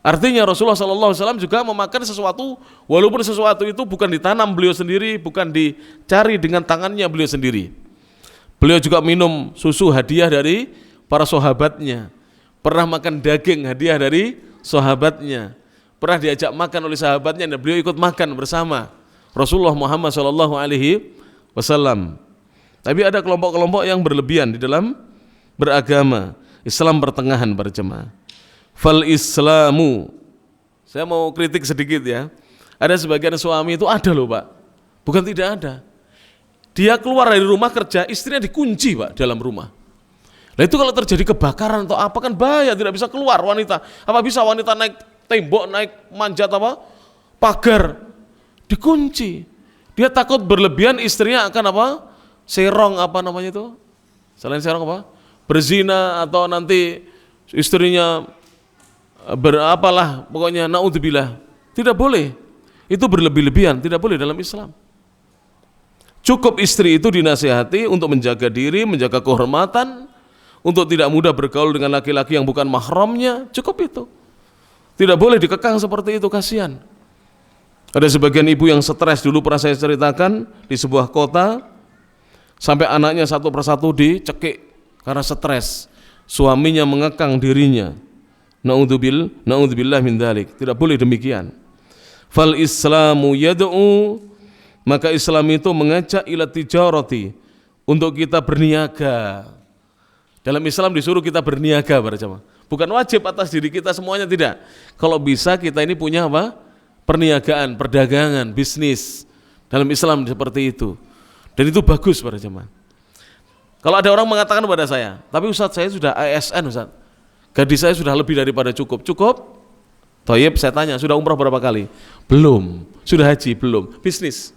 Artinya Rasulullah SAW juga memakan sesuatu, walaupun sesuatu itu bukan ditanam beliau sendiri, bukan dicari dengan tangannya beliau sendiri. Beliau juga minum susu hadiah dari para sahabatnya, pernah makan daging hadiah dari sahabatnya, pernah diajak makan oleh sahabatnya dan beliau ikut makan bersama Rasulullah Muhammad SAW. Tapi ada kelompok-kelompok yang berlebihan di dalam beragama. Islam pertengahan para jemaah. Fal Islamu, saya mau kritik sedikit ya. Ada sebagian suami itu ada loh Pak, bukan tidak ada. Dia keluar dari rumah kerja, istrinya dikunci Pak dalam rumah. Nah itu kalau terjadi kebakaran atau apa kan bahaya, tidak bisa keluar wanita. Apa bisa wanita naik tembok, naik manjat apa pagar, dikunci. Dia takut berlebihan istrinya akan apa? Serong apa namanya itu? Selain serong apa? Berzina atau nanti istrinya berapalah pokoknya naudzubillah. Tidak boleh. Itu berlebih-lebihan, tidak boleh dalam Islam. Cukup istri itu dinasihati untuk menjaga diri, menjaga kehormatan, untuk tidak mudah bergaul dengan laki-laki yang bukan mahramnya, cukup itu. Tidak boleh dikekang seperti itu, kasihan. Ada sebagian ibu yang stres, dulu pernah saya ceritakan di sebuah kota, sampai anaknya satu persatu dicekik karena stres. Suaminya mengekang dirinya. Na'udzubillah min dzalik. Tidak boleh demikian. Fal Islamu yad'u, maka Islam itu mengajak ila tijarati, untuk kita berniaga. Dalam Islam disuruh kita berniaga para jemaah. Bukan wajib atas diri kita semuanya, tidak. Kalau bisa kita ini punya apa? Perniagaan, perdagangan, bisnis. Dalam Islam seperti itu. Dan itu bagus para jemaah. Kalau ada orang mengatakan kepada saya, tapi Ustaz saya sudah ASN Ustaz, gaji saya sudah lebih daripada cukup. Cukup? Toyib, saya tanya, sudah umrah berapa kali? Belum. Sudah haji? Belum. Bisnis.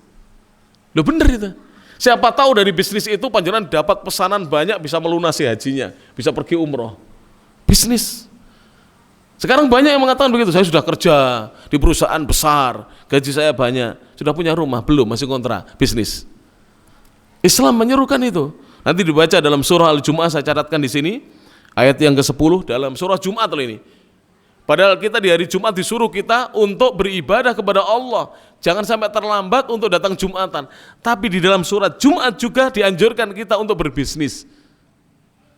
Loh bener itu. Siapa tahu dari bisnis itu panjenengan dapat pesanan banyak, bisa melunasi hajinya, bisa pergi umroh. Bisnis. Sekarang banyak yang mengatakan begitu, saya sudah kerja di perusahaan besar, gaji saya banyak, sudah punya rumah? Belum, masih kontrak. Bisnis. Islam menyerukan itu. Nanti dibaca dalam surah Al-Jumu'ah, saya catatkan di sini, ayat yang ke-10 dalam surah Jumat ini. Padahal kita di hari Jumat disuruh kita untuk beribadah kepada Allah. Jangan sampai terlambat untuk datang Jumatan. Tapi di dalam surat Jumat juga dianjurkan kita untuk berbisnis.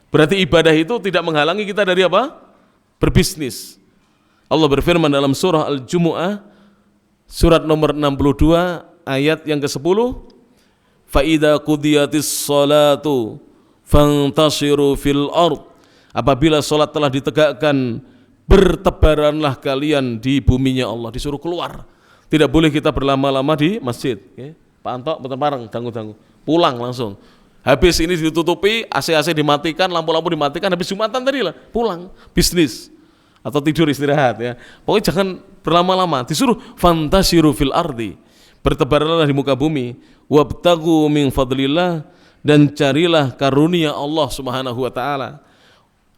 Berarti ibadah itu tidak menghalangi kita dari apa? Berbisnis. Allah berfirman dalam surah Al-Jumu'ah, surat nomor 62, ayat yang ke-10. Fa'idha qudiyatis salatu fantashiru fil ard. Apabila salat telah ditegakkan, bertebaranlah kalian di buminya Allah. Disuruh keluar. Tidak boleh kita berlama-lama di masjid. Pak Anto, putar bareng, dangu-dangu. Pulang langsung. Habis ini ditutupi, AC-AC dimatikan, lampu-lampu dimatikan, habis Jumatan tadi lah, pulang. Bisnis. Atau tidur istirahat ya. Pokoknya jangan berlama-lama. Disuruh fantasiru fil ardi. Bertebaranlah di muka bumi. Wabtagu min fadlillah. Dan carilah karunia Allah subhanahu wa ta'ala.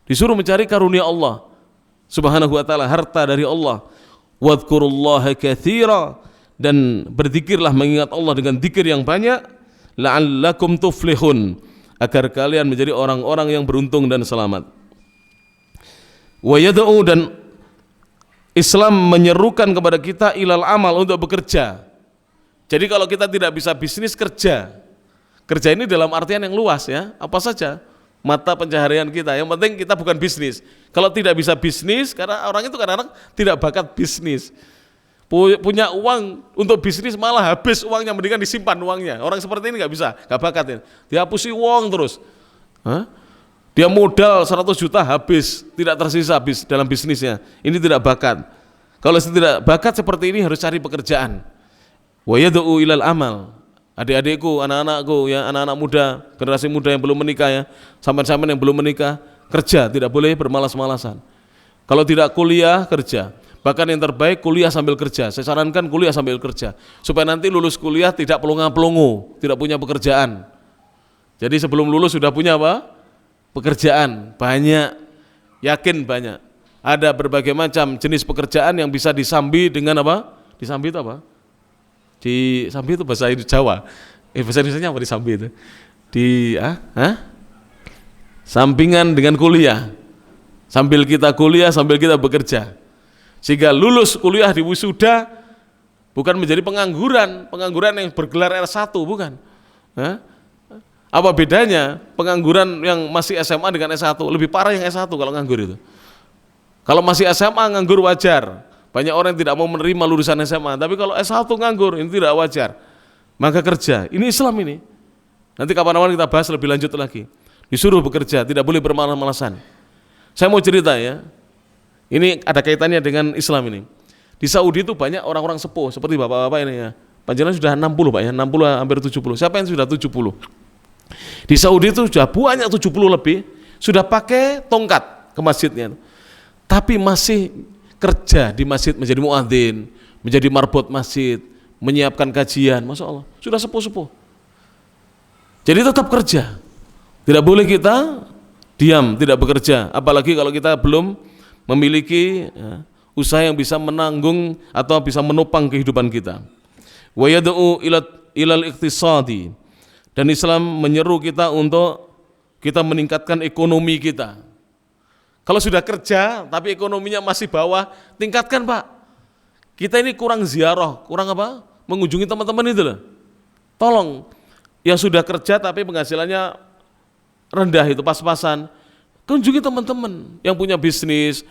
Disuruh mencari karunia Allah subhanahu wa ta'ala, harta dari Allah. Wadhkurullaha katsira, dan berzikirlah mengingat Allah dengan zikir yang banyak. La'allakum tuflihun, agar kalian menjadi orang-orang yang beruntung dan selamat. Wa yad'u, dan Islam menyerukan kepada kita ilal amal, untuk bekerja. Jadi kalau kita tidak bisa bisnis, kerja. Kerja ini dalam artian yang luas ya, apa saja mata pencaharian kita. Yang penting kita bukan bisnis. Kalau tidak bisa bisnis, karena orang itu kadang-kadang tidak bakat bisnis. Punya uang untuk bisnis malah habis uangnya, mendingan disimpan uangnya. Orang seperti ini nggak bisa, nggak bakat ya. Dihapusi uang terus. Dia modal 100 juta habis, tidak tersisa habis dalam bisnisnya. Ini tidak bakat. Kalau tidak bakat seperti ini harus cari pekerjaan. Wa yad'u ilal amal. Adik-adikku, anak-anakku ya, anak-anak muda, generasi muda yang belum menikah ya, sampai-sampai yang belum menikah, kerja, tidak boleh bermalas-malasan. Kalau tidak kuliah, kerja. Bahkan yang terbaik kuliah sambil kerja. Saya sarankan kuliah sambil kerja supaya nanti lulus kuliah tidak pelongo-pelongo, tidak punya pekerjaan. Jadi sebelum lulus sudah punya apa? Pekerjaan banyak, yakin banyak. Ada berbagai macam jenis pekerjaan yang bisa disambi dengan apa? Disambi itu apa? Disambi itu bahasa Jawa. Bahasa Indonesianya apa disambi itu? Sampingan dengan kuliah. Sambil kita kuliah, sambil kita bekerja. Sehingga lulus kuliah di wisuda bukan menjadi pengangguran yang bergelar R1, bukan. Apa bedanya pengangguran yang masih SMA dengan S1? Lebih parah yang S1 kalau nganggur itu. Kalau masih SMA nganggur wajar. Banyak orang yang tidak mau menerima lulusan SMA, tapi kalau S1 nganggur ini tidak wajar. Maka kerja. Ini Islam ini. Nanti kapan-kapan kita bahas lebih lanjut lagi. Disuruh bekerja, tidak boleh bermalas-malasan. Saya mau cerita ya. Ini ada kaitannya dengan Islam ini. Di Saudi itu banyak orang-orang sepuh seperti bapak-bapak ini ya. Panjenengan sudah 60 Pak ya, 60 hampir 70. Siapa yang sudah 70? Di Saudi itu sudah banyak 70 lebih, sudah pakai tongkat ke masjidnya. Tapi masih kerja di masjid, menjadi muadzin, menjadi marbot masjid, menyiapkan kajian. Masya Allah, sudah sepuh-sepuh. Jadi tetap kerja. Tidak boleh kita diam, tidak bekerja. Apalagi kalau kita belum memiliki usaha yang bisa menanggung atau bisa menopang kehidupan kita. Wa yad'u ilal iqtisadi. Dan Islam menyeru kita untuk kita meningkatkan ekonomi kita. Kalau sudah kerja tapi ekonominya masih bawah, tingkatkan Pak. Kita ini kurang ziarah, kurang apa? Mengunjungi teman-teman itu loh. Tolong, yang sudah kerja tapi penghasilannya rendah itu pas-pasan, kunjungi teman-teman yang punya bisnis,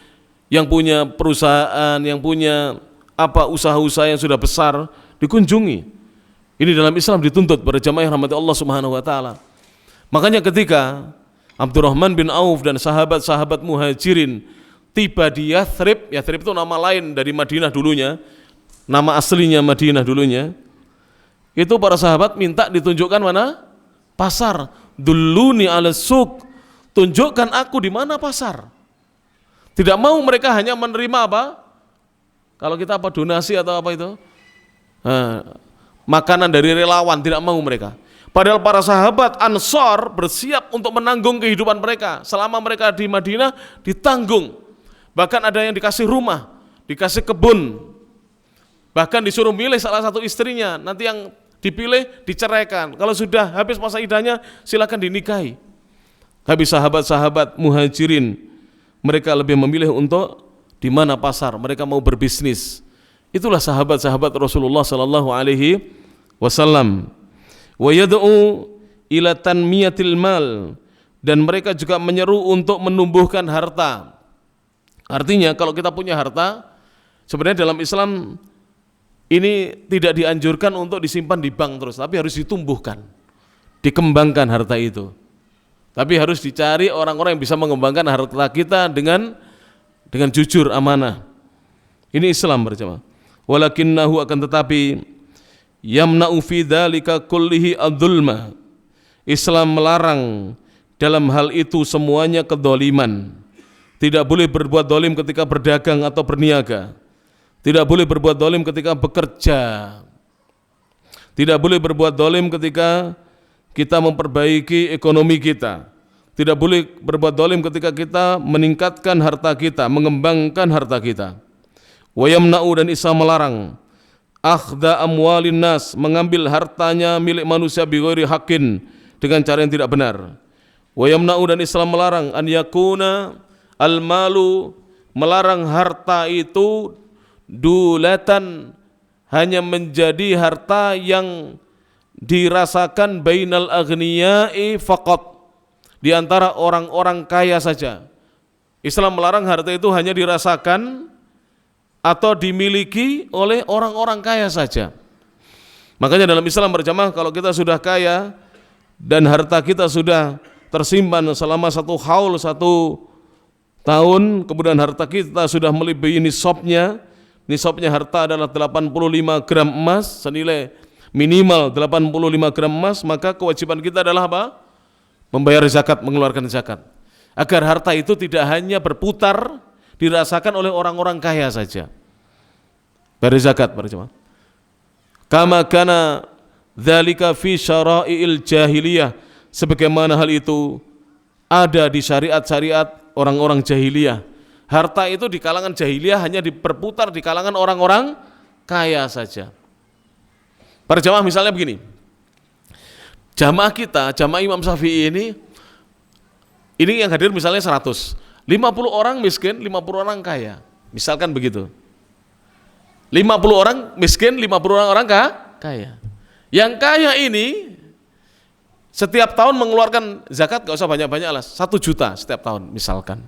yang punya perusahaan, yang punya apa usaha-usaha yang sudah besar, dikunjungi. Ini dalam Islam dituntut pada jamaah yang rahmati Allah Subhanahu wa taala. Makanya ketika Abdurrahman bin Auf dan sahabat-sahabat Muhajirin tiba di Yathrib, Yathrib itu nama lain dari Madinah dulunya, nama aslinya Madinah dulunya. Itu para sahabat minta ditunjukkan mana? Pasar. Dulluni ala suq. Tunjukkan aku di mana pasar. Tidak mau mereka hanya menerima apa? Kalau kita apa donasi atau apa itu? Makanan dari relawan, tidak mau mereka. Padahal para sahabat Ansor bersiap untuk menanggung kehidupan mereka. Selama mereka di Madinah ditanggung. Bahkan ada yang dikasih rumah, dikasih kebun. Bahkan disuruh milih salah satu istrinya. Nanti yang dipilih diceraikan. Kalau sudah habis masa iddahnya silakan dinikahi. Habis sahabat-sahabat Muhajirin, mereka lebih memilih untuk di mana pasar. Mereka mau berbisnis. Itulah sahabat-sahabat Rasulullah sallallahu alaihi wasallam. Wa yad'u ila tanmiyatil mal, dan mereka juga menyeru untuk menumbuhkan harta. Artinya kalau kita punya harta, sebenarnya dalam Islam ini tidak dianjurkan untuk disimpan di bank terus, tapi harus ditumbuhkan, dikembangkan harta itu. Tapi harus dicari orang-orang yang bisa mengembangkan harta kita dengan jujur, amanah. Ini Islam berjamaah. Walakinnahu, akan tetapi yamna'u fi dzalika kullihi adzulma. Islam melarang dalam hal itu semuanya kedzaliman. Tidak boleh berbuat zalim ketika berdagang atau berniaga. Tidak boleh berbuat zalim ketika bekerja. Tidak boleh berbuat zalim ketika kita memperbaiki ekonomi kita. Tidak boleh berbuat zalim ketika kita meningkatkan harta kita, mengembangkan harta kita. Wa yamna'u, dan Islam melarang akhda amwalin nas, mengambil hartanya milik manusia bighairi haqqin, dengan cara yang tidak benar. Wa yamna'u, dan Islam melarang an yakuna al-malu, melarang harta itu dulatan, hanya menjadi harta yang dirasakan bainal aghniyai faqat, di antara orang-orang kaya saja. Islam melarang harta itu hanya dirasakan atau dimiliki oleh orang-orang kaya saja. Makanya dalam Islam berjamaah, kalau kita sudah kaya dan harta kita sudah tersimpan selama 1 haul, 1 tahun, kemudian harta kita sudah melebihi nisabnya. Nisabnya harta adalah 85 gram emas, senilai minimal 85 gram emas, maka kewajiban kita adalah apa? Membayar zakat, mengeluarkan zakat. Agar harta itu tidak hanya berputar dirasakan oleh orang-orang kaya saja. Bayar zakat para jemaah. Kama kana dzalika fi syara'il jahiliyah, sebagaimana hal itu ada di syariat-syariat orang-orang jahiliyah. Harta itu di kalangan jahiliyah hanya diperputar di kalangan orang-orang kaya saja. Para jamaah misalnya begini, jamaah kita, jamaah Imam Syafi'i ini yang hadir misalnya 100, 50 orang miskin, 50 orang kaya, misalkan begitu. 50 orang miskin, 50 orang kaya. Yang kaya ini setiap tahun mengeluarkan zakat, gak usah banyak-banyak lah, 1 juta setiap tahun misalkan.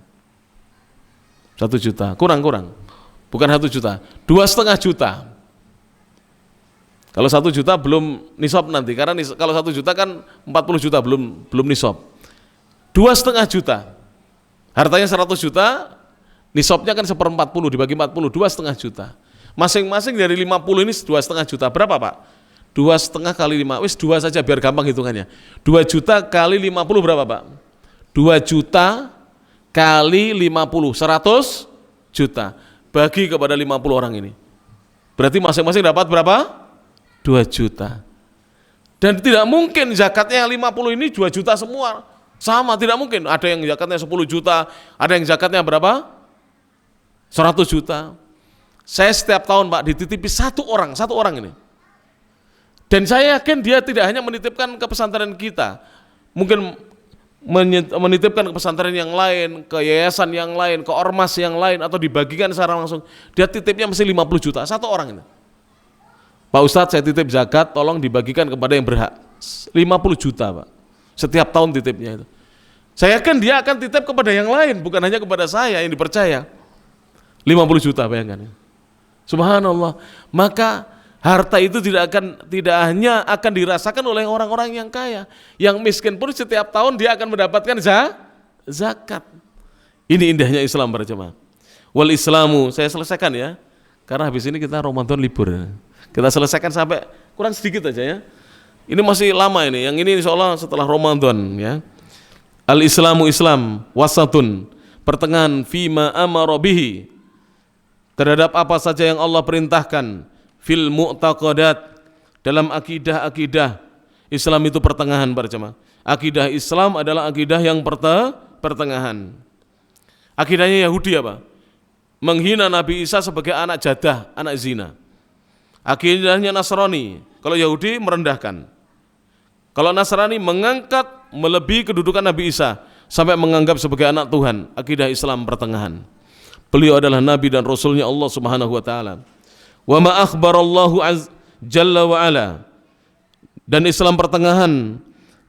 1 juta, kurang, bukan 1 juta, 2,5 juta. Kalau 1 juta belum nisab nanti, karena kalau 1 juta kan 40 juta belum nisab. 2,5 juta, hartanya 100 juta, nisabnya kan 1/40 dibagi 40, 2,5 juta. Masing-masing dari 50 ini 2,5 juta, berapa Pak? 2,5 kali 5, wis 2 saja biar gampang hitungannya. 2 juta kali 50 berapa Pak? 2 juta kali 50, 100 juta. Bagi kepada 50 orang ini. Berarti masing-masing dapat berapa? 2 juta. Dan tidak mungkin zakatnya yang 50 ini 2 juta semua. Sama, tidak mungkin. Ada yang zakatnya 10 juta, ada yang zakatnya berapa? 100 juta. Saya setiap tahun Pak dititipi satu orang ini. Dan saya yakin dia tidak hanya menitipkan ke pesantren kita, mungkin menitipkan ke pesantren yang lain, ke yayasan yang lain, ke ormas yang lain, atau dibagikan secara langsung. Dia titipnya mesti 50 juta, satu orang ini. Pak Ustadz, saya titip zakat, tolong dibagikan kepada yang berhak. 50 juta Pak, setiap tahun titipnya itu. Saya yakin dia akan titip kepada yang lain, bukan hanya kepada saya yang dipercaya. 50 juta bayangkan. Subhanallah. Maka harta itu tidak hanya akan dirasakan oleh orang-orang yang kaya, yang miskin pun setiap tahun dia akan mendapatkan zakat. Ini indahnya Islam para jemaah. Wal Islamu, saya selesaikan ya, karena habis ini kita Ramadan libur. Kita selesaikan sampai kurang sedikit aja ya. Ini masih lama ini. Yang ini insya Allah setelah Ramadan ya. Al Islamu Islam wasatun, pertengahan, fima amara bihi, terhadap apa saja yang Allah perintahkan, fil mu'taqadat, dalam akidah-akidah. Islam itu pertengahan para jemaah. Akidah Islam adalah akidah yang pertengahan. Akidahnya Yahudi apa? Menghina Nabi Isa sebagai anak jadah, anak zina. Akidahnya Nasrani, kalau Yahudi merendahkan. Kalau Nasrani mengangkat melebihi kedudukan Nabi Isa sampai menganggap sebagai anak Tuhan. Akidah Islam pertengahan. Beliau adalah Nabi dan Rasulnya Allah Subhanahu wa ta'ala. Wa ma akhbarallahu jalla wa ala, dan Islam pertengahan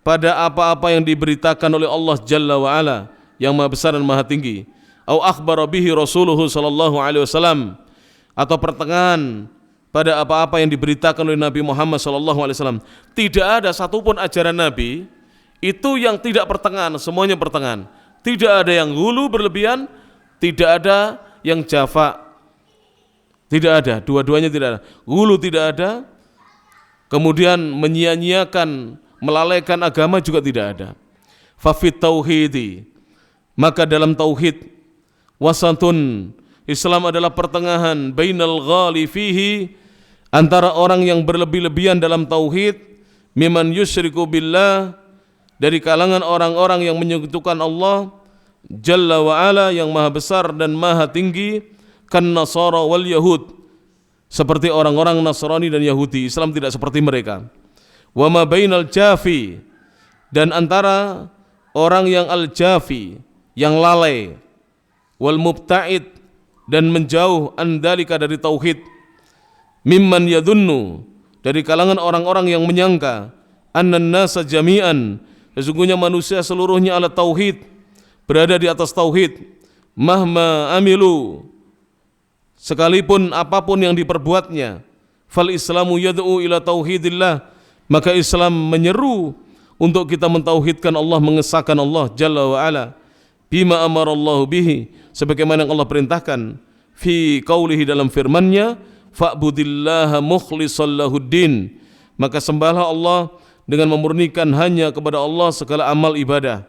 pada apa-apa yang diberitakan oleh Allah Jalla wa ala yang maha besar dan maha tinggi. Au akhbara bihi rasuluhu sallallahu alaihi wasallam, atau pertengahan pada apa-apa yang diberitakan oleh Nabi Muhammad sallallahu alaihi wasallam. Tidak ada satupun ajaran Nabi itu yang tidak pertengahan, semuanya pertengahan. Tidak ada yang hulu berlebihan, tidak ada yang jafa. Tidak ada, dua-duanya tidak ada. Hulu tidak ada, kemudian menyia-nyiakan, melalaikan agama juga tidak ada. Fafit tauhidi, maka dalam tauhid, wasatun, Islam adalah pertengahan, bainal ghali fihi, antara orang yang berlebih-lebihan dalam tauhid, miman yusyriku billah, dari kalangan orang-orang yang menyekutukan Allah Jalla wa ala yang maha besar dan maha tinggi, kan Nasara wal Yahud, seperti orang-orang Nasrani dan Yahudi. Islam tidak seperti mereka. Wa ma bainal jafi, dan antara orang yang al-jafi, yang lalai, wal mubta'id, dan menjauh andalika dari tauhid, mimman yadunnu, dari kalangan orang-orang yang menyangka, annan nasa jami'an, sesungguhnya manusia seluruhnya ala tauhid, berada di atas tauhid, mahma amilu, sekalipun apapun yang diperbuatnya, fal islamu yad'u ila tauhidillah, maka Islam menyeru untuk kita mentauhidkan Allah, mengesahkan Allah Jalla wa ala, bima amarallahu bihi, sebagaimana yang Allah perintahkan, fi qaulihi, dalam firman-Nya, fa'budillaha mukhlishal lahuddin, maka sembahlah Allah dengan memurnikan hanya kepada Allah segala amal ibadah.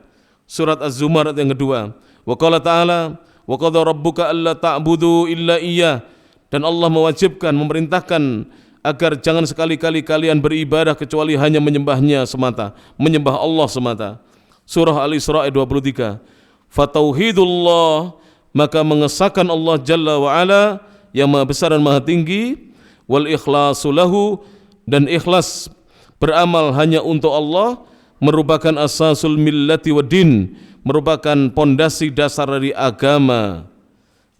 Surat Az-Zumar ayat yang kedua. Wa qala ta'ala, wa qadha rabbuka alla ta'budu illa iyyah, dan Allah mewajibkan, memerintahkan agar jangan sekali-kali kalian beribadah kecuali hanya menyembahnya semata, menyembah Allah semata. Surah Al-Isra ayat 23. Fatauhidullah, maka mengesahkan Allah Jalla wa Ala yang maha besar dan maha tinggi, wal ikhlasu lahu, dan ikhlas beramal hanya untuk Allah, merupakan asasul millati wa din, merupakan pondasi dasar dari agama.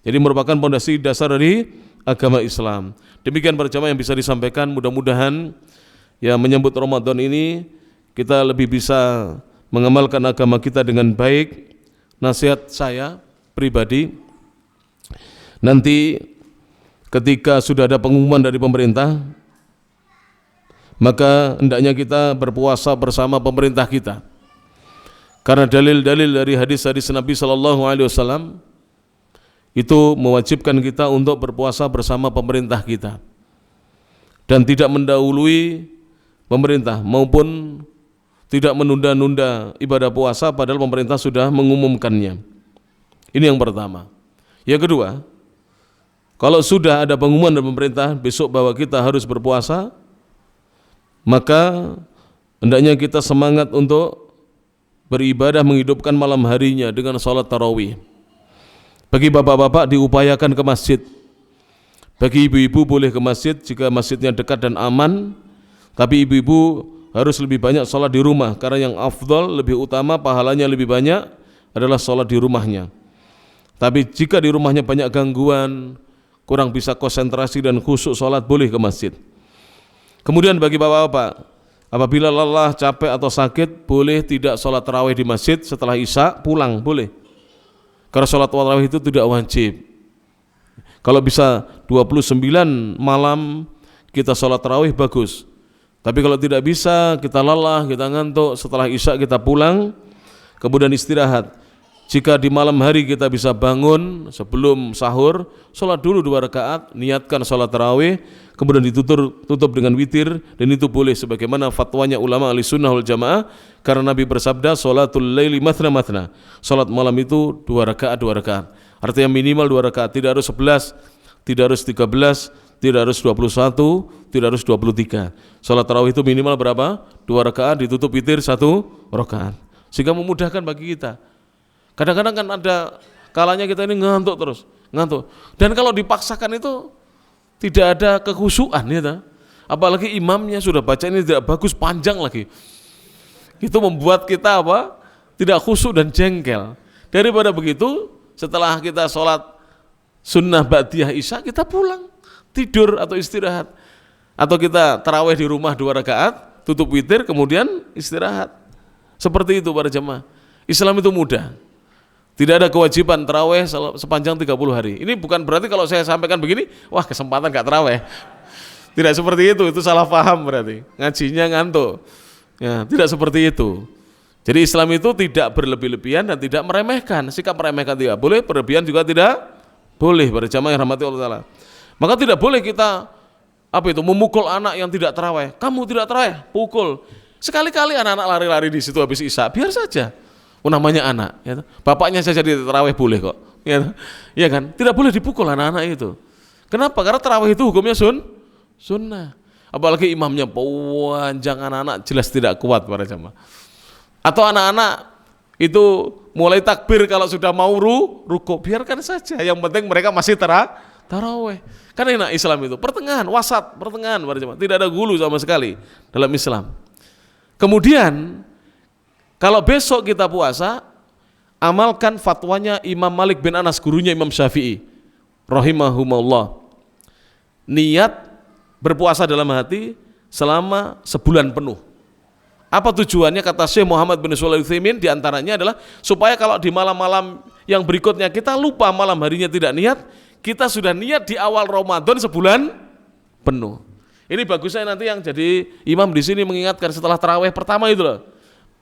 Jadi merupakan pondasi dasar dari agama Islam. Demikian para jamaah yang bisa disampaikan, mudah-mudahan ya menyambut Ramadan ini kita lebih bisa mengamalkan agama kita dengan baik. Nasihat saya pribadi, nanti ketika sudah ada pengumuman dari pemerintah, maka hendaknya kita berpuasa bersama pemerintah kita. Karena dalil-dalil dari hadis-hadis Nabi SAW itu mewajibkan kita untuk berpuasa bersama pemerintah kita dan tidak mendahului pemerintah maupun tidak menunda-nunda ibadah puasa padahal pemerintah sudah mengumumkannya. Ini yang pertama. Yang kedua, kalau sudah ada pengumuman dari pemerintah besok bahwa kita harus berpuasa, maka hendaknya kita semangat untuk beribadah menghidupkan malam harinya dengan sholat tarawih. Bagi bapak-bapak diupayakan ke masjid. Bagi ibu-ibu boleh ke masjid jika masjidnya dekat dan aman. Tapi ibu-ibu harus lebih banyak sholat di rumah, karena yang afdal, lebih utama, pahalanya lebih banyak adalah sholat di rumahnya. Tapi jika di rumahnya banyak gangguan, kurang bisa konsentrasi dan khusyuk sholat, boleh ke masjid. Kemudian bagi bapak-bapak, apabila lelah, capek atau sakit, boleh tidak sholat tarawih di masjid, setelah isya pulang, boleh. Karena sholat tarawih itu tidak wajib. Kalau bisa 29 malam kita sholat tarawih bagus. Tapi kalau tidak bisa, kita lelah, kita ngantuk, setelah isya kita pulang, kemudian istirahat. Jika di malam hari kita bisa bangun sebelum sahur, sholat dulu 2 rakaat, niatkan sholat tarawih, kemudian tutup dengan witir, dan itu boleh sebagaimana fatwanya ulama ahli sunnah wal jamaah, karena Nabi bersabda sholatul laili mathna mathna, sholat malam itu 2 rakaat 2 rakaat, artinya minimal 2 rakaat, tidak harus 11, tidak harus 13, tidak harus 21, tidak harus 23. Sholat tarawih itu minimal berapa? 2 rakaat ditutup witir 1 rakaat, sehingga memudahkan bagi kita. Kadang-kadang kan ada kalanya kita ini ngantuk terus, ngantuk. Dan kalau dipaksakan itu tidak ada kekhusyuan ya. Apalagi imamnya sudah baca ini tidak bagus, panjang lagi. Itu membuat kita apa? Tidak khusyuk dan jengkel. Daripada begitu, setelah kita sholat sunnah ba'diyah isya, kita pulang, tidur atau istirahat. Atau kita tarawih di rumah 2 rakaat, tutup witir, kemudian istirahat. Seperti itu para jemaah. Islam itu mudah. Tidak ada kewajiban tarawih sepanjang 30 hari. Ini bukan berarti kalau saya sampaikan begini, wah kesempatan gak tarawih. Tidak seperti itu salah paham berarti. Ngajinya ngantuk. Ya, tidak seperti itu. Jadi Islam itu tidak berlebih-lebihan dan tidak meremehkan. Sikap meremehkan tidak boleh, berlebihan juga tidak boleh. Para jamaah yang rahmati Allah Ta'ala. Maka tidak boleh kita memukul anak yang tidak tarawih. Kamu tidak tarawih, pukul. Sekali-kali anak-anak lari-lari di situ habis isya, biar saja. Namanya anak, ya. Bapaknya saja di tarawih boleh kok, ya. Ya kan? Tidak boleh dipukul anak-anak itu. Kenapa? Karena tarawih itu hukumnya sunnah. Apalagi imamnya panjang, anak-anak jelas tidak kuat para jamaah. Atau anak-anak itu mulai takbir kalau sudah mau rukuk, biarkan saja. Yang penting mereka masih tarawih. Karena enak Islam itu pertengahan, pertengahan para jamaah. Tidak ada gulu sama sekali dalam Islam. Kemudian kalau besok kita puasa, amalkan fatwanya Imam Malik bin Anas, gurunya Imam Syafi'i rahimahumullah. Niat berpuasa dalam hati selama sebulan penuh. Apa tujuannya? Kata Syekh Muhammad bin Shalih Al-Utsaimin, diantaranya adalah supaya kalau di malam-malam yang berikutnya kita lupa malam harinya tidak niat, kita sudah niat di awal Ramadan sebulan penuh. Ini bagusnya nanti yang jadi imam di sini mengingatkan setelah tarawih pertama itu loh.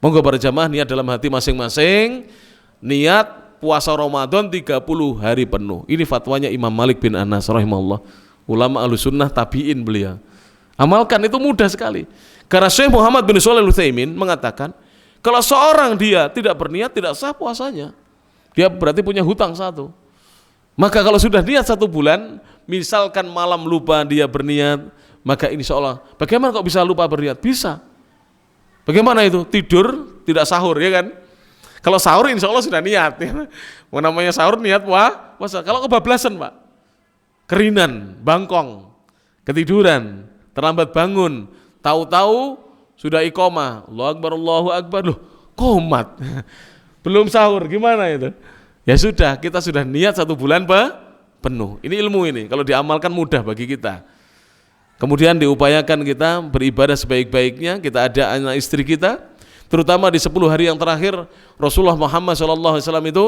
Monggo para jamaah niat dalam hati masing-masing, niat puasa Ramadan 30 hari penuh. Ini fatwanya Imam Malik bin Anas rahimahullah, ulama Ahlussunnah tabi'in beliau. Amalkan, itu mudah sekali. Karena Syekh Muhammad bin Shalih Al-Utsaimin mengatakan, kalau seorang dia tidak berniat tidak sah puasanya. Dia berarti punya hutang 1. Maka kalau sudah niat 1 bulan, misalkan malam lupa dia berniat, maka insya Allah, bagaimana kok bisa lupa berniat? Bisa. Bagaimana itu? Tidur, tidak sahur, ya kan? Kalau sahur insya Allah sudah niat. Ya. Namanya sahur niat puasa. Kalau kebablasan Pak, kerinan, bangkong, ketiduran, terlambat bangun, tahu-tahu sudah iqomah, Allahu Akbar, loh komat, belum sahur, gimana itu? Ya sudah, kita sudah niat 1 bulan penuh. Ini ilmu ini, kalau diamalkan mudah bagi kita. Kemudian diupayakan kita beribadah sebaik-baiknya, kita ada anak istri kita, terutama di 10 hari yang terakhir, Rasulullah Muhammad SAW itu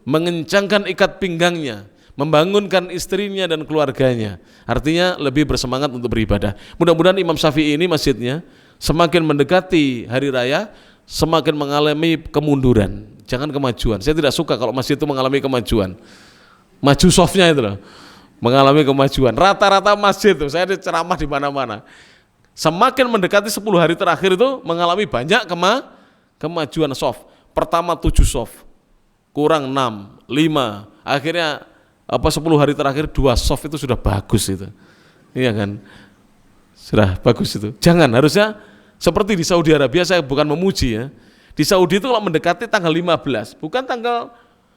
mengencangkan ikat pinggangnya, membangunkan istrinya dan keluarganya. Artinya lebih bersemangat untuk beribadah. Mudah-mudahan Imam Syafi'i ini masjidnya semakin mendekati hari raya, semakin mengalami kemunduran, jangan kemajuan. Saya tidak suka kalau masjid itu mengalami kemajuan. Maju softnya itu loh, mengalami kemajuan. Rata-rata masjid itu, saya ceramah di mana-mana, semakin mendekati 10 hari terakhir itu mengalami banyak kemajuan soft. Pertama 7 soft, kurang 6, 5, akhirnya 10 hari terakhir 2 soft itu sudah bagus itu. Iya kan? Sudah bagus itu. Jangan, harusnya seperti di Saudi Arabia, saya bukan memuji ya. Di Saudi itu kalau mendekati tanggal 15, bukan tanggal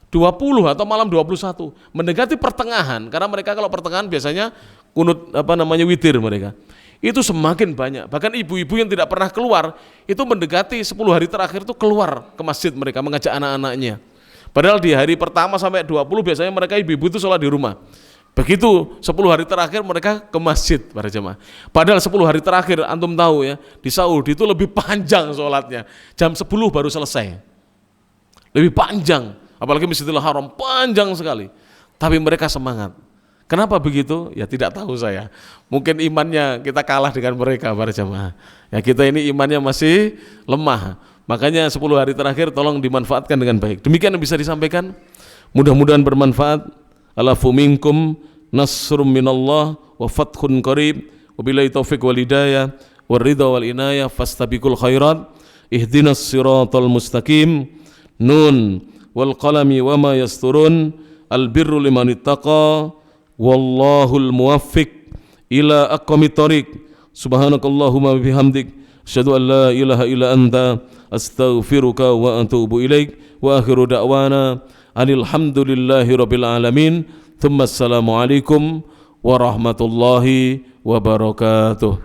20 atau malam 21, mendekati pertengahan, karena mereka kalau pertengahan biasanya kunut witir mereka. Itu semakin banyak. Bahkan ibu-ibu yang tidak pernah keluar, itu mendekati 10 hari terakhir itu keluar ke masjid mereka mengajak anak-anaknya. Padahal di hari pertama sampai 20 biasanya mereka ibu-ibu itu sholat di rumah. Begitu 10 hari terakhir mereka ke masjid para jemaah. Padahal 10 hari terakhir antum tahu ya, di Saudi itu lebih panjang sholatnya. Jam 10 baru selesai. Lebih panjang, apalagi Masjidil Haram panjang sekali. Tapi mereka semangat. Kenapa begitu? Ya tidak tahu saya. Mungkin imannya kita kalah dengan mereka para jemaah. Ya kita ini imannya masih lemah. Makanya 10 hari terakhir tolong dimanfaatkan dengan baik. Demikian yang bisa disampaikan. Mudah-mudahan bermanfaat. Alafu minkum nasrum minallah wa fathun qarib. Wabillahi taufiq wal hidayah wal ridha wal inayah fastabiqul khairat. Ihdinas siratal mustaqim. Nun wal qalami wa ma yasturun. Al birru liman ittaqa. Wallahul muwaffiq ila aqwamit thoriq. Subhanakallahumma bihamdik asyhadu an la ilaha illa anta astaghfiruka wa atubu ilaik. Wa akhiru da'wana alhamdulillahi rabbil alamin. Thumma assalamu alaikum warahmatullahi wabarakatuh.